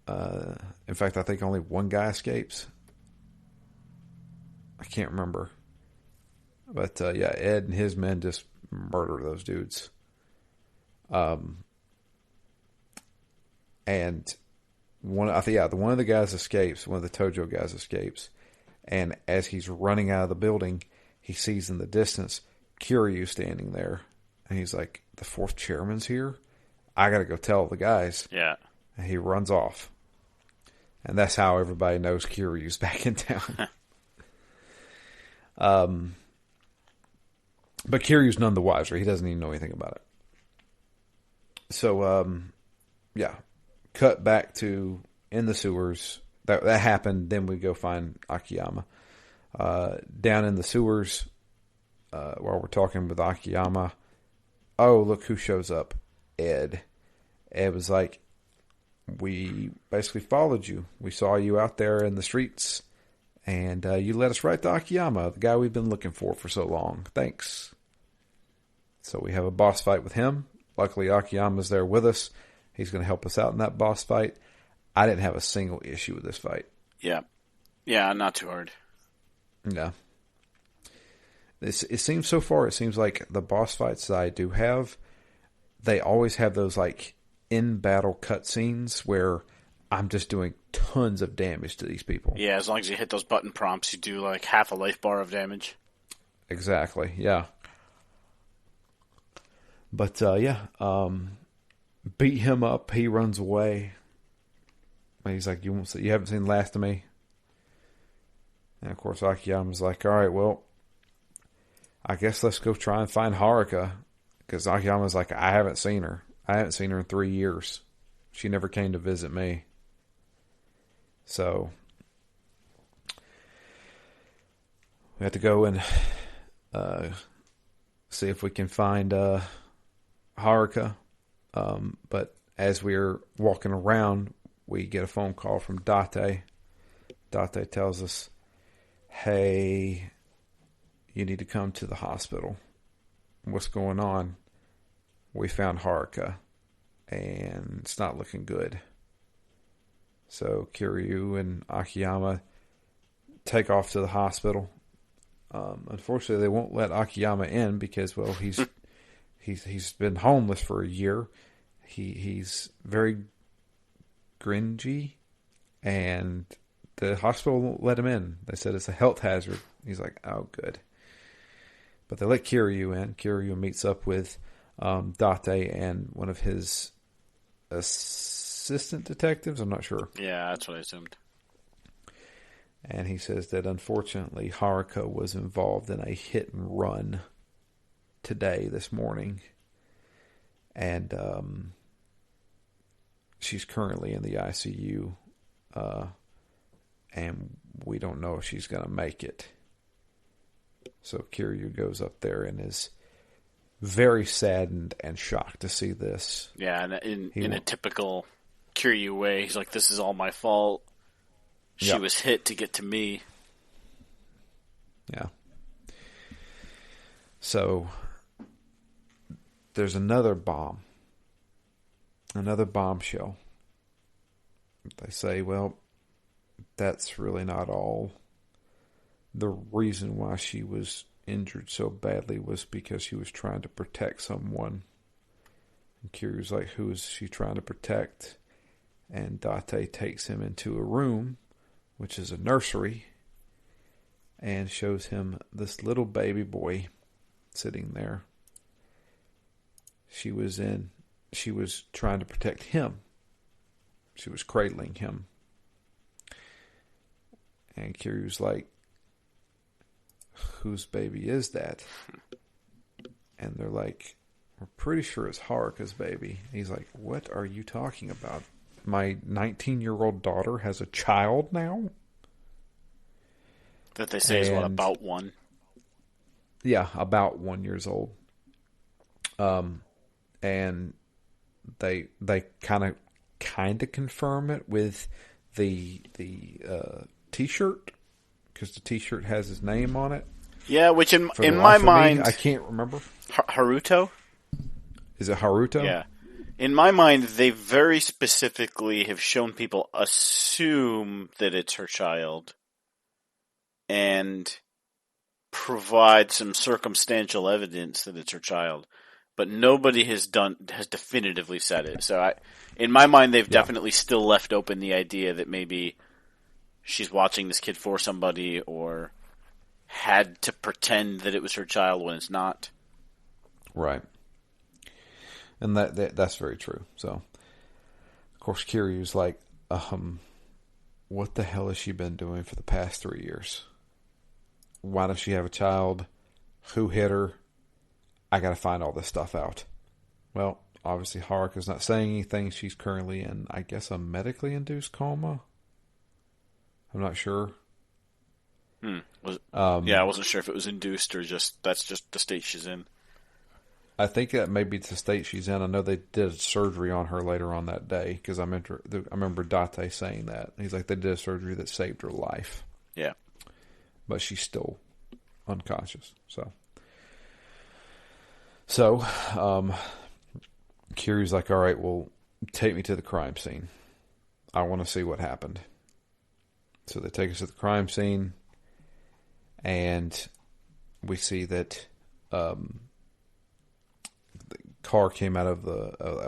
In fact, I think only one guy escapes. I can't remember. But yeah, Ed and his men just murder those dudes. And one of the guys escapes. One of the Tojo guys escapes, and as he's running out of the building, he sees in the distance Kiryu standing there, and he's like, "The fourth chairman's here. I got to go tell the guys." Yeah. And he runs off, and that's how everybody knows Kiryu's back in town. But Kiryu's none the wiser. He doesn't even know anything about it. So, yeah. Cut back to in the sewers. That happened. Then we go find Akiyama. Down in the sewers, while we're talking with Akiyama. Oh, look who shows up. Ed. Ed was like, we basically followed you. We saw you out there in the streets. And you led us right to Akiyama, the guy we've been looking for so long. Thanks. So we have a boss fight with him. Luckily, Akiyama's there with us. He's going to help us out in that boss fight. I didn't have a single issue with this fight. Yeah. Yeah, not too hard. No. It seems so far, it seems like the boss fights that I do have, they always have those like in-battle cutscenes where I'm just doing tons of damage to these people. Yeah, as long as you hit those button prompts, you do like half a life bar of damage. Exactly, yeah. But, beat him up. He runs away. And he's like, you haven't seen the last of me? And, of course, Akiyama's like, all right, well, I guess let's go try and find Haruka. Because Akiyama's like, I haven't seen her. I haven't seen her in 3 years. She never came to visit me. So, we have to go and see if we can find Haruka. But as we're walking around, we get a phone call from Date. Date tells us, hey, you need to come to the hospital. What's going on? We found Haruka, and it's not looking good. So Kiryu and Akiyama take off to the hospital. Unfortunately, they won't let Akiyama in because, well, he's been homeless for a year. He's very gringy, and the hospital won't let him in. They said it's a health hazard. He's like, oh, good. But they let Kiryu in. Kiryu meets up with Date and one of his assistant detectives. I'm not sure. Yeah, that's what I assumed. And he says that unfortunately Haruka was involved in a hit and run this morning. And she's currently in the ICU. And we don't know if she's going to make it. So Kiryu goes up there and is very saddened and shocked to see this. Yeah, and in a typical Kiryu way, he's like, this is all my fault. She was hit to get to me. Yeah. So there's another bombshell. They say, well, that's really not all. the reason why she was injured so badly was because she was trying to protect someone. And Kiryu's like, who is she trying to protect? And Date takes him into a room, which is a nursery, and shows him this little baby boy sitting there. She was trying to protect him. She was cradling him. And Kiryu's like, whose baby is that? And they're like, we're pretty sure it's Haruka's baby. And he's like, what are you talking about? My 19-year-old daughter has a child now? That they say is what, about one? Yeah, about 1 year old. And they kind of confirm it with the T-shirt, because the T-shirt has his name on it. Yeah, which in my mind, I can't remember. Haruto? Is it Haruto? Yeah. In my mind, they very specifically have shown people assume that it's her child and provide some circumstantial evidence that it's her child, but nobody has definitively said it. So in my mind, they've definitely still left open the idea that maybe she's watching this kid for somebody or had to pretend that it was her child when it's not. Right. And that's very true. So, of course, Kiryu's like, what the hell has she been doing for the past 3 years? Why does she have a child? Who hit her? I got to find all this stuff out. Well, obviously, Haruka's not saying anything. She's currently in, I guess, a medically induced coma. I'm not sure. I wasn't sure if it was induced or that's just the state she's in. I think that may be the state she's in. I know they did surgery on her later on that day, because I remember Date saying that. He's like, they did a surgery that saved her life. Yeah. But she's still unconscious. So, Kiryu's like, all right, well, take me to the crime scene. I want to see what happened. So they take us to the crime scene, and we see that the car came out of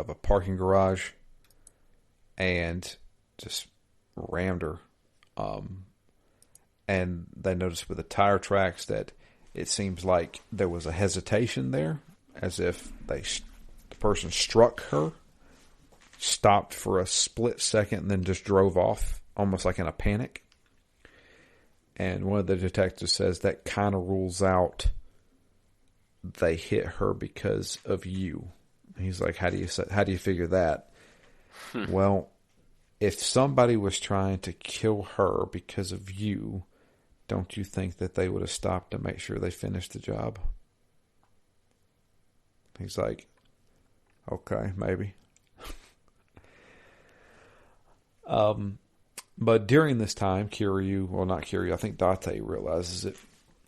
a parking garage and just rammed her. And they noticed with the tire tracks that it seems like there was a hesitation there, as if the person struck her, stopped for a split second, and then just drove off, almost like in a panic. And one of the detectives says that kind of rules out they hit her because of you. He's like, how do you figure that? Well, if somebody was trying to kill her because of you, don't you think that they would have stopped to make sure they finished the job? He's like, okay, maybe. But during this time, not Kiryu, I think Date realizes it.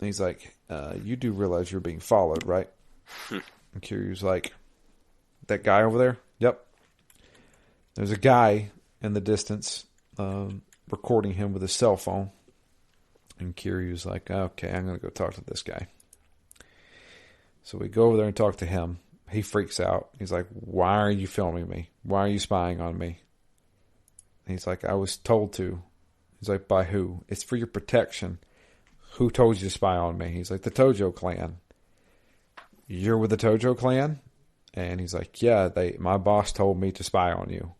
He's like, you do realize you're being followed, right? And Kiryu's like, that guy over there? Yep. There's a guy in the distance recording him with his cell phone. And Kiryu's like, okay, I'm going to go talk to this guy. So we go over there and talk to him. He freaks out. He's like, why are you filming me? Why are you spying on me? And he's like, I was told to. He's like, by who? It's for your protection. Who told you to spy on me? He's like, the Tojo clan. You're with the Tojo clan? And he's like, yeah, my boss told me to spy on you.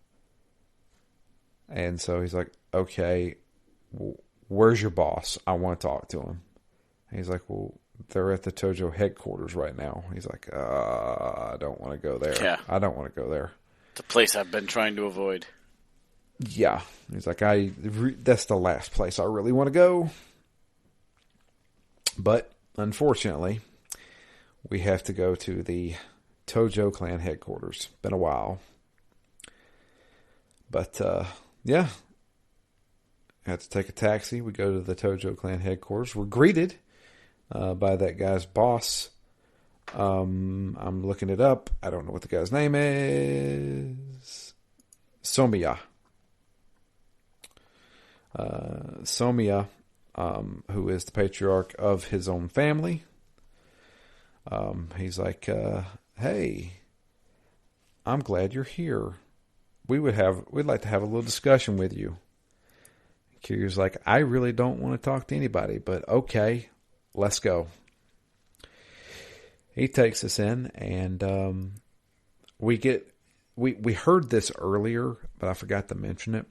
And so he's like, okay, where's your boss? I want to talk to him. And he's like, well, they're at the Tojo headquarters right now. He's like, I don't want to go there. Yeah. I don't want to go there. It's a place I've been trying to avoid. Yeah. He's like, that's the last place I really want to go. But unfortunately, we have to go to the Tojo clan headquarters. Been a while. But, yeah. Had to take a taxi. We go to the Tojo clan headquarters. We're greeted by that guy's boss. I'm looking it up. I don't know what the guy's name is. Somiya. Somiya who is the patriarch of his own family. He's like, hey, I'm glad you're here. We'd like to have a little discussion with you. Kiryu's like, I really don't want to talk to anybody, but okay, let's go. He takes us in, and we heard this earlier, but I forgot to mention it.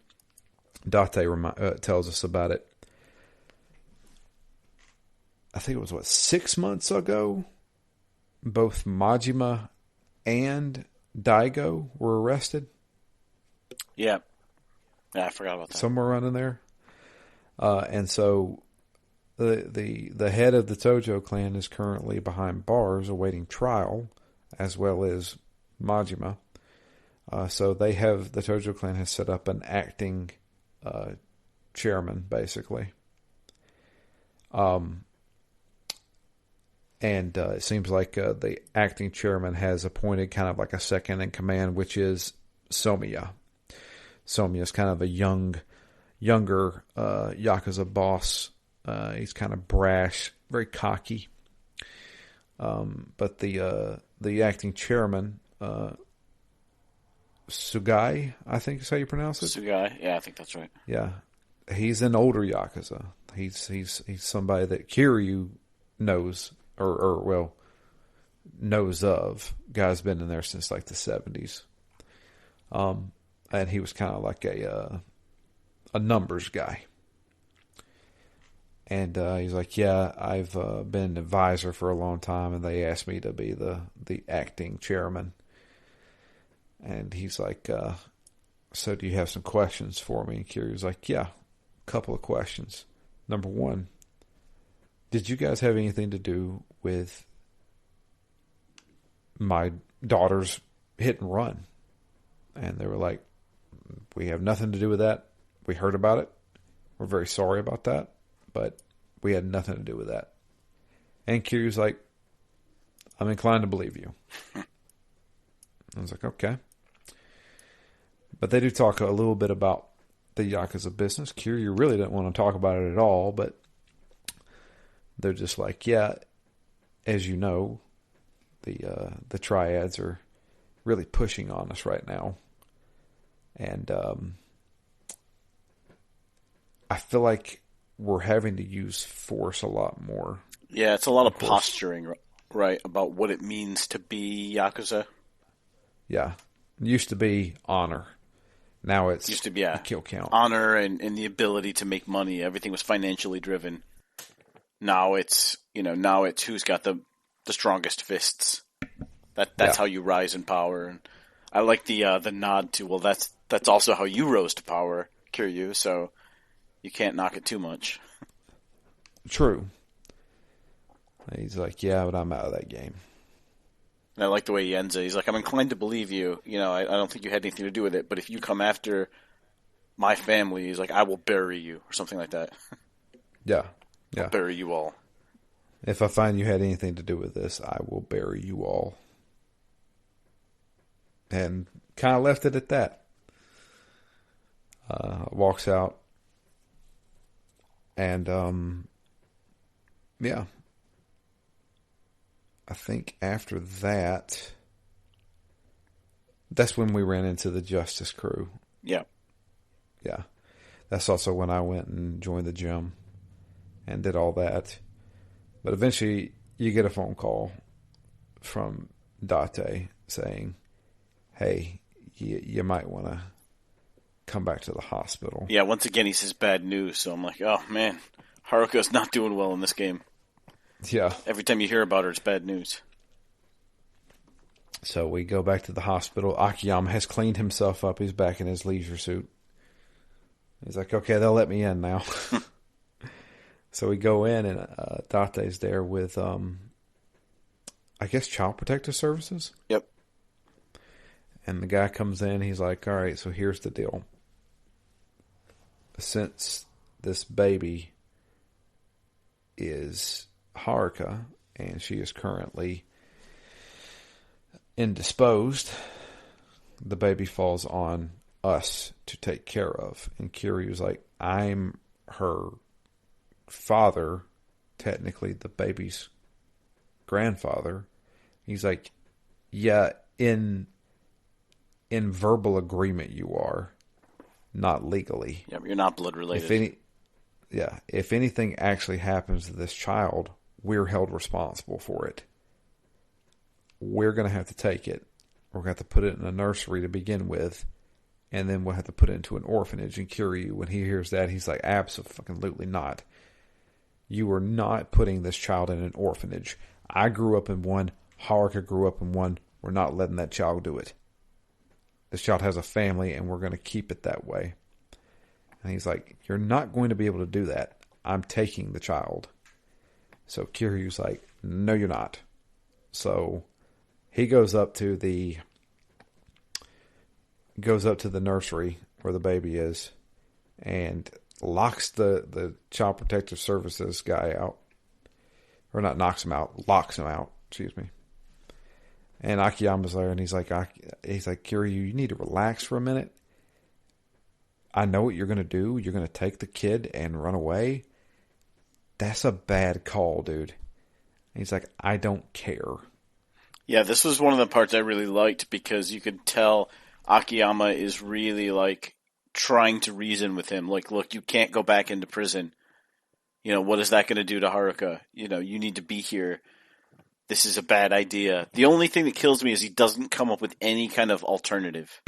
Date tells us about it. I think it was 6 months ago. Both Majima and Daigo were arrested. Yeah, I forgot about that. Somewhere around in there. And so the head of the Tojo clan is currently behind bars awaiting trial, as well as Majima. So the Tojo clan has set up an acting chairman, basically. And it seems like the acting chairman has appointed kind of like a second in command, which is Somiya. Somiya is kind of a younger Yakuza boss. He's kind of brash, very cocky. But the acting chairman, Sugai, I think is how you pronounce it. Sugai, yeah, I think that's right. Yeah, he's an older Yakuza. He's somebody that Kiryu knows, or knows of. Guy's been in there since like the 70s. And he was kind of like a numbers guy. And he's like, yeah, I've been an advisor for a long time, and they asked me to be the acting chairman. And he's like, so do you have some questions for me? And Kiryu's like, yeah, a couple of questions. Number one, did you guys have anything to do with my daughter's hit and run? And they were like, we have nothing to do with that. We heard about it. We're very sorry about that, but we had nothing to do with that. And Kiryu's like, I'm inclined to believe you. I was like, okay. But they do talk a little bit about the Yakuza business. Kiryu really didn't want to talk about it at all, but they're just like, yeah, as you know, the triads are really pushing on us right now. And I feel like we're having to use force a lot more. Yeah, it's a lot of posturing, right, about what it means to be Yakuza. Yeah. It used to be honor. Now it's used to be, yeah, kill count. Honor and the ability to make money. Everything was financially driven. Now it's who's got the strongest fists. That's how you rise in power. And I like the nod to, well, that's also how you rose to power, Kiryu, so you can't knock it too much. True. He's like, yeah, but I'm out of that game. And I like the way he ends it. He's like, I'm inclined to believe you. I don't think you had anything to do with it, but if you come after my family, he's like, I will bury you, or something like that. Yeah. Yeah. I'll bury you all. If I find you had anything to do with this, I will bury you all. And kind of left it at that. Walks out. And, yeah. I think after that, that's when we ran into the Justice crew. Yeah. Yeah. That's also when I went and joined the gym and did all that. But eventually, you get a phone call from Date saying, hey, you might want to come back to the hospital. Yeah, once again, he says bad news. So I'm like, oh, man, Haruka's not doing well in this game. Yeah. Every time you hear about her, it's bad news. So we go back to the hospital. Akiyama has cleaned himself up. He's back in his leisure suit. He's like, okay, they'll let me in now. So we go in, and Date's there with, I guess, Child Protective Services. Yep. And the guy comes in. He's like, all right, so here's the deal. Since this baby is Haruka, and she is currently indisposed, the baby falls on us to take care of. And Kiryu's like, I'm her father, technically the baby's grandfather. He's like, yeah, in verbal agreement you are, not legally. Yeah, but you're not blood related. If anything actually happens to this child, we're held responsible for it. We're going to have to take it. We're going to have to put it in a nursery to begin with, and then we'll have to put it into an orphanage. And Kiryu, when he hears that, he's like, absolutely not. You are not putting this child in an orphanage. I grew up in one. Haruka grew up in one. We're not letting that child do it. This child has a family, and we're going to keep it that way. And he's like, you're not going to be able to do that. I'm taking the child. So Kiryu's like, no, you're not. So he goes up to the nursery where the baby is and locks the Child Protective Services guy out. Or not knocks him out, locks him out, excuse me. And Akiyama's there, and he's like, Kiryu, you need to relax for a minute. I know what you're going to do. You're going to take the kid and run away. That's a bad call, dude. And he's like, I don't care. Yeah, this was one of the parts I really liked because you could tell Akiyama is really like trying to reason with him. Like, look, you can't go back into prison. You know, what is that going to do to Haruka? You know, you need to be here. This is a bad idea. The only thing that kills me is he doesn't come up with any kind of alternative.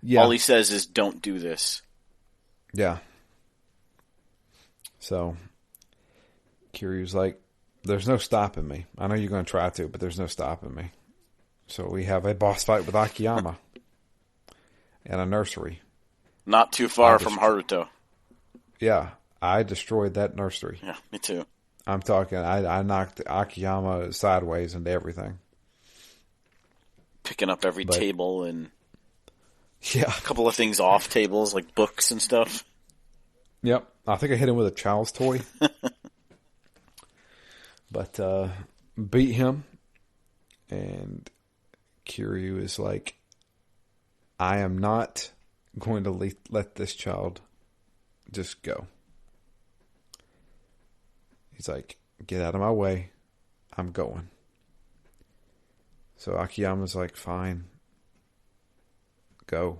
Yeah. All he says is, don't do this. Yeah. So, Kiryu's like, there's no stopping me. I know you're going to try to, but there's no stopping me. So we have a boss fight with Akiyama in a nursery. Not too far from Haruto. Yeah, I destroyed that nursery. Yeah, me too. I'm talking, I knocked Akiyama sideways into everything. Picking up every table and a couple of things off tables, like books and stuff. Yep. I think I hit him with a child's toy. But beat him. And Kiryu is like, I am not going to let this child just go. He's like, get out of my way. I'm going. So Akiyama's like, fine. Go.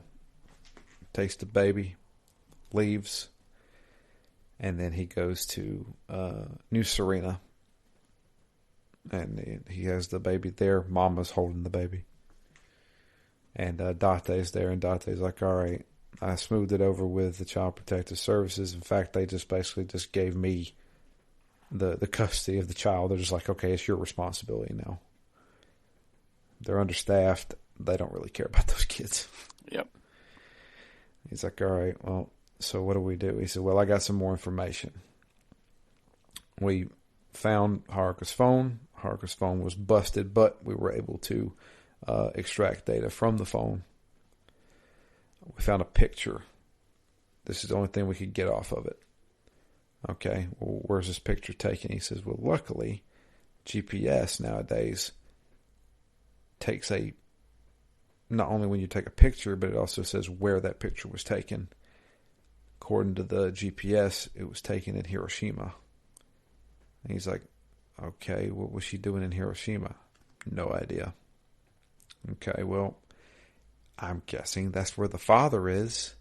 Takes the baby. Leaves. And then he goes to New Serena. And he has the baby there. Mama's holding the baby. And Date's there. And Date's like, all right. I smoothed it over with the Child Protective Services. In fact, they just basically just gave me the custody of the child. They're just like, okay, it's your responsibility now. They're understaffed. They don't really care about those kids. Yep. He's like, all right, well, so what do we do? He said, well, I got some more information. We found Haruka's phone. Haruka's phone was busted, but we were able to extract data from the phone. We found a picture. This is the only thing we could get off of it. Okay, well, where's this picture taken? He says, well, luckily, GPS nowadays takes not only when you take a picture, but it also says where that picture was taken. According to the GPS, it was taken in Hiroshima. And he's like, okay, what was she doing in Hiroshima? No idea. Okay, well, I'm guessing that's where the father is.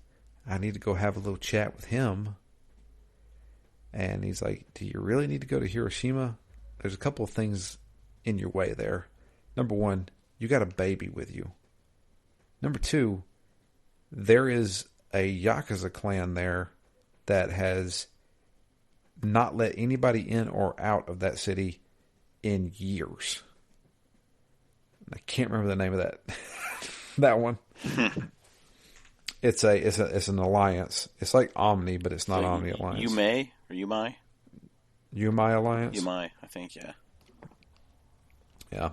I need to go have a little chat with him. And he's like, do you really need to go to Hiroshima? There's a couple of things in your way there. Number one, you got a baby with you. Number two, there is a Yakuza clan there that has not let anybody in or out of that city in years. I can't remember the name of that that one. It's an alliance. It's like Omni, but it's not so Omni Alliance. Yumei or Yumai? Yumai Alliance? Yumai, I think, yeah. Yeah.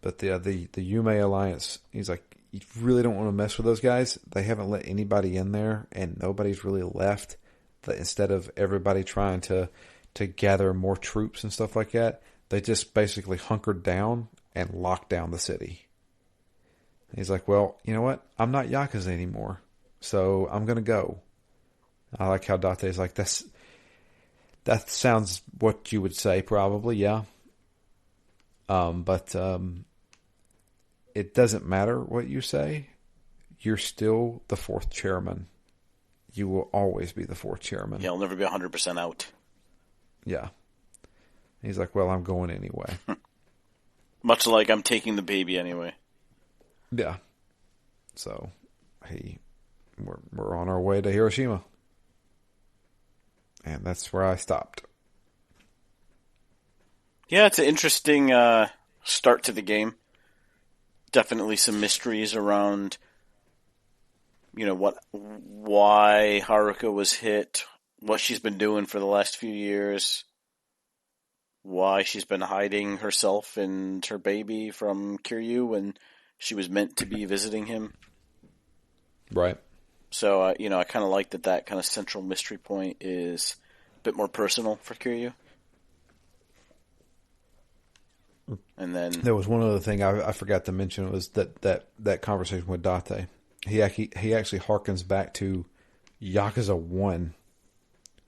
But the Yumei Alliance, he's like, you really don't want to mess with those guys. They haven't let anybody in there, and nobody's really left. Instead of everybody trying to gather more troops and stuff like that, they just basically hunkered down and locked down the city. He's like, well, you know what? I'm not Yakuza anymore, so I'm going to go. I like how Date's like, that sounds what you would say, probably, yeah. But it doesn't matter what you say. You're still the fourth chairman. You will always be the fourth chairman. He'll never be 100% out. Yeah. He's like, well, I'm going anyway. Much like I'm taking the baby anyway. Yeah. So, we're on our way to Hiroshima. And that's where I stopped. Yeah, it's an interesting start to the game. Definitely some mysteries around, why Haruka was hit, what she's been doing for the last few years, why she's been hiding herself and her baby from Kiryu when she was meant to be visiting him. Right. So, I kind of like that kind of central mystery point is a bit more personal for Kiryu. And then there was one other thing I forgot to mention was that conversation with Date. He actually harkens back to Yakuza 1,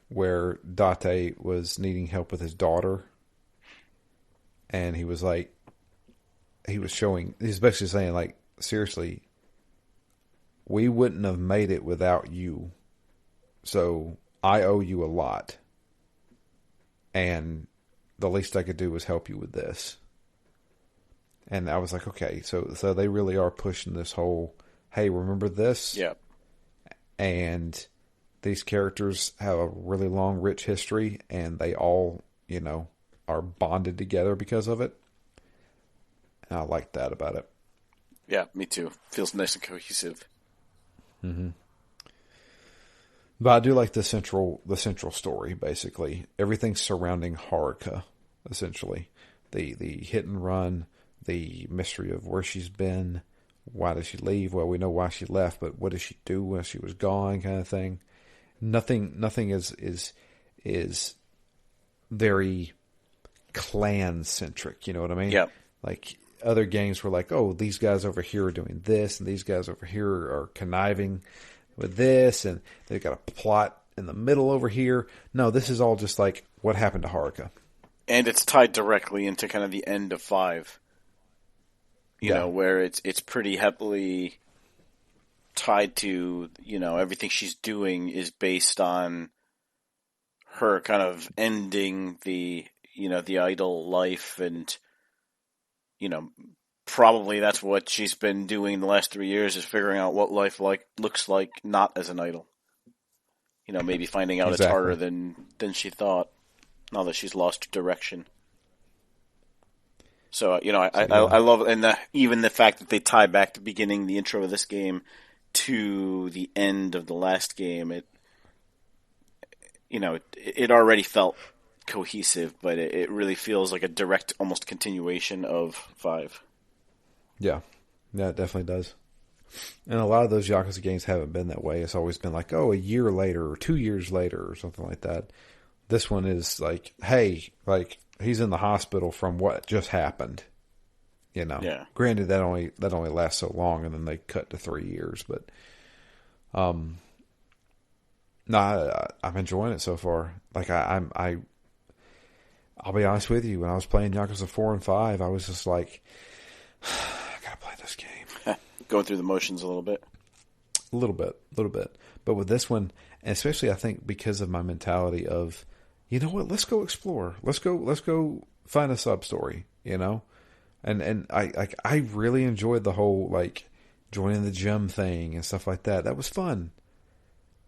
where Date was needing help with his daughter, and he was like, he's basically saying, like, seriously, we wouldn't have made it without you, so I owe you a lot, and the least I could do was help you with this. And I was like, okay, so they really are pushing this whole, hey, remember this? Yeah. And these characters have a really long, rich history, and they all, are bonded together because of it. And I like that about it. Yeah, me too. Feels nice and cohesive. Mm-hmm. But I do like the central story, basically. Everything surrounding Haruka, essentially. The hit and run, the mystery of where she's been, why did she leave? Well, we know why she left, but what did she do when she was gone, kind of thing. Nothing is very clan centric. You know what I mean? Yeah. Like other games were like, oh, these guys over here are doing this, and these guys over here are conniving with this, and they've got a plot in the middle over here. No, this is all just like what happened to Haruka. And it's tied directly into kind of the end of 5. You know, where it's pretty heavily tied to, everything she's doing is based on her kind of ending the idol life, and, probably that's what she's been doing the last 3 years, is figuring out what life looks like not as an idol. Maybe finding out It's harder than she thought, now that she's lost direction. So, I love, and even the fact that they tie back the beginning, the intro of this game, to the end of the last game. It already felt cohesive, but it really feels like a direct, almost continuation of 5. Yeah, it definitely does. And a lot of those Yakuza games haven't been that way. It's always been like, oh, a year later or 2 years later or something like that. This one is like, hey, like, he's in the hospital from what just happened. Yeah. Granted, that only lasts so long, and then they cut to 3 years. But, no, I'm enjoying it so far. Like I'll be honest with you. When I was playing Yakuza 4 and 5, I was just like, I gotta play this game. Going through the motions a little bit. A little bit. But with this one, and especially I think because of my mentality of, you know what? Let's go explore. Let's go find a sub story. And I really enjoyed the whole like joining the gym thing and stuff like that. That was fun.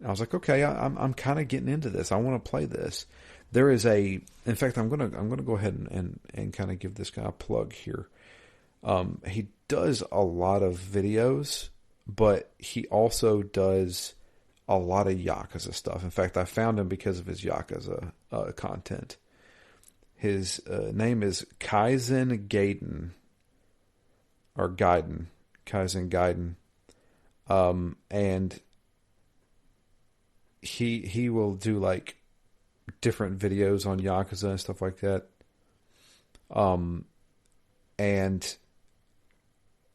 And I was like, okay, I'm kind of getting into this. I want to play this. There is in fact, I'm gonna go ahead and kind of give this guy a plug here. He does a lot of videos, but he also does a lot of Yakuza stuff. In fact, I found him because of his Yakuza content. His name is Kaizen Gaiden. Or Gaiden. Kaizen Gaiden. And he will do like different videos on Yakuza and stuff like that. And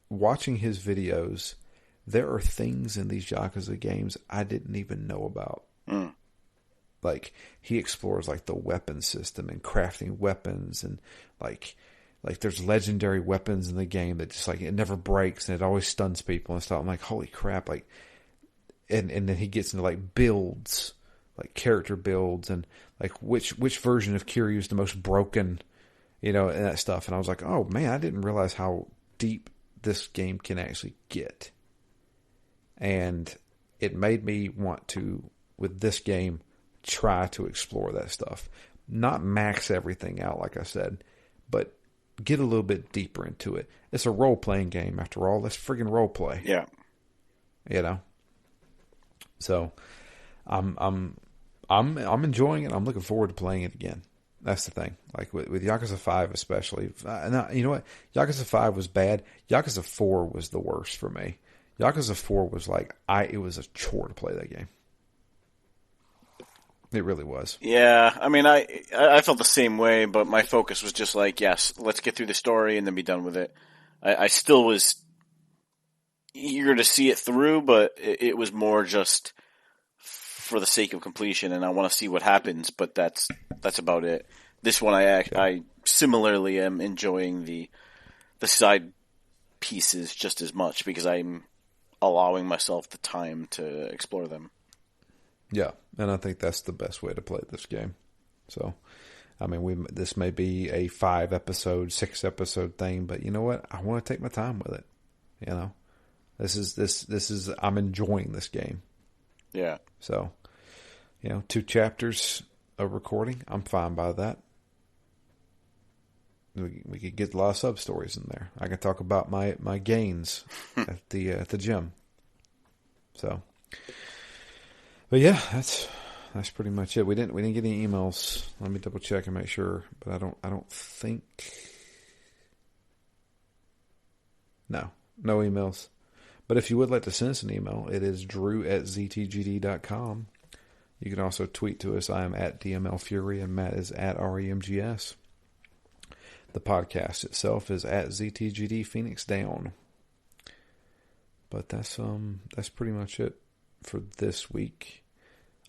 watching his videos, there are things in these Yakuza games I didn't even know about. Mm. Like, he explores, like, the weapon system and crafting weapons, and, like there's legendary weapons in the game that just, like, it never breaks and it always stuns people and stuff. I'm like, holy crap, like, and then he gets into, like, builds, like, character builds, and, like, which version of Kiryu is the most broken, and that stuff. And I was like, oh, man, I didn't realize how deep this game can actually get. And it made me want to, with this game, try to explore that stuff. Not max everything out, like I said, but get a little bit deeper into it. It's a role-playing game, after all. Let's friggin' role-play. Yeah. So, I'm enjoying it. I'm looking forward to playing it again. That's the thing. Like, with Yakuza 5 especially. Now, you know what? Yakuza 5 was bad. Yakuza 4 was the worst for me. Yakuza 4 was like, it was a chore to play that game. It really was. Yeah, I mean, I felt the same way, but my focus was just like, yes, let's get through the story and then be done with it. I still was eager to see it through, but it was more just for the sake of completion, and I want to see what happens, but that's about it. This one, I similarly am enjoying the side pieces just as much because I'm allowing myself the time to explore them. Yeah, and I think that's the best way to play this game. So, I mean, this may be a 5-episode, 6-episode thing, but you know what? I want to take my time with it. This is I'm enjoying this game. Yeah. So, 2 chapters of recording, I'm fine by that. We could get a lot of sub stories in there. I can talk about my gains at the gym. So. But yeah, that's pretty much it. We didn't get any emails. Let me double check and make sure. But I don't think. No emails. But if you would like to send us an email, it is drew@ztgd.com. You can also tweet to us. I am at DMLFury and Matt is at REMGS. The podcast itself is at ZTGD Phoenix Down. But that's pretty much it for this week.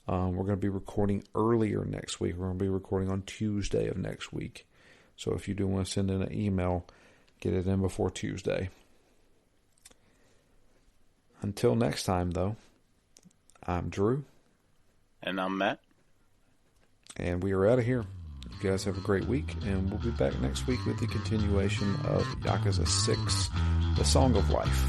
We're going to be recording earlier next week. We're going to be recording on Tuesday of next week. So if you do want to send in an email, get it in before Tuesday. Until next time, though, I'm Drew. And I'm Matt. And we are out of here. You guys have a great week, and we'll be back next week with the continuation of Yakuza 6, The Song of Life.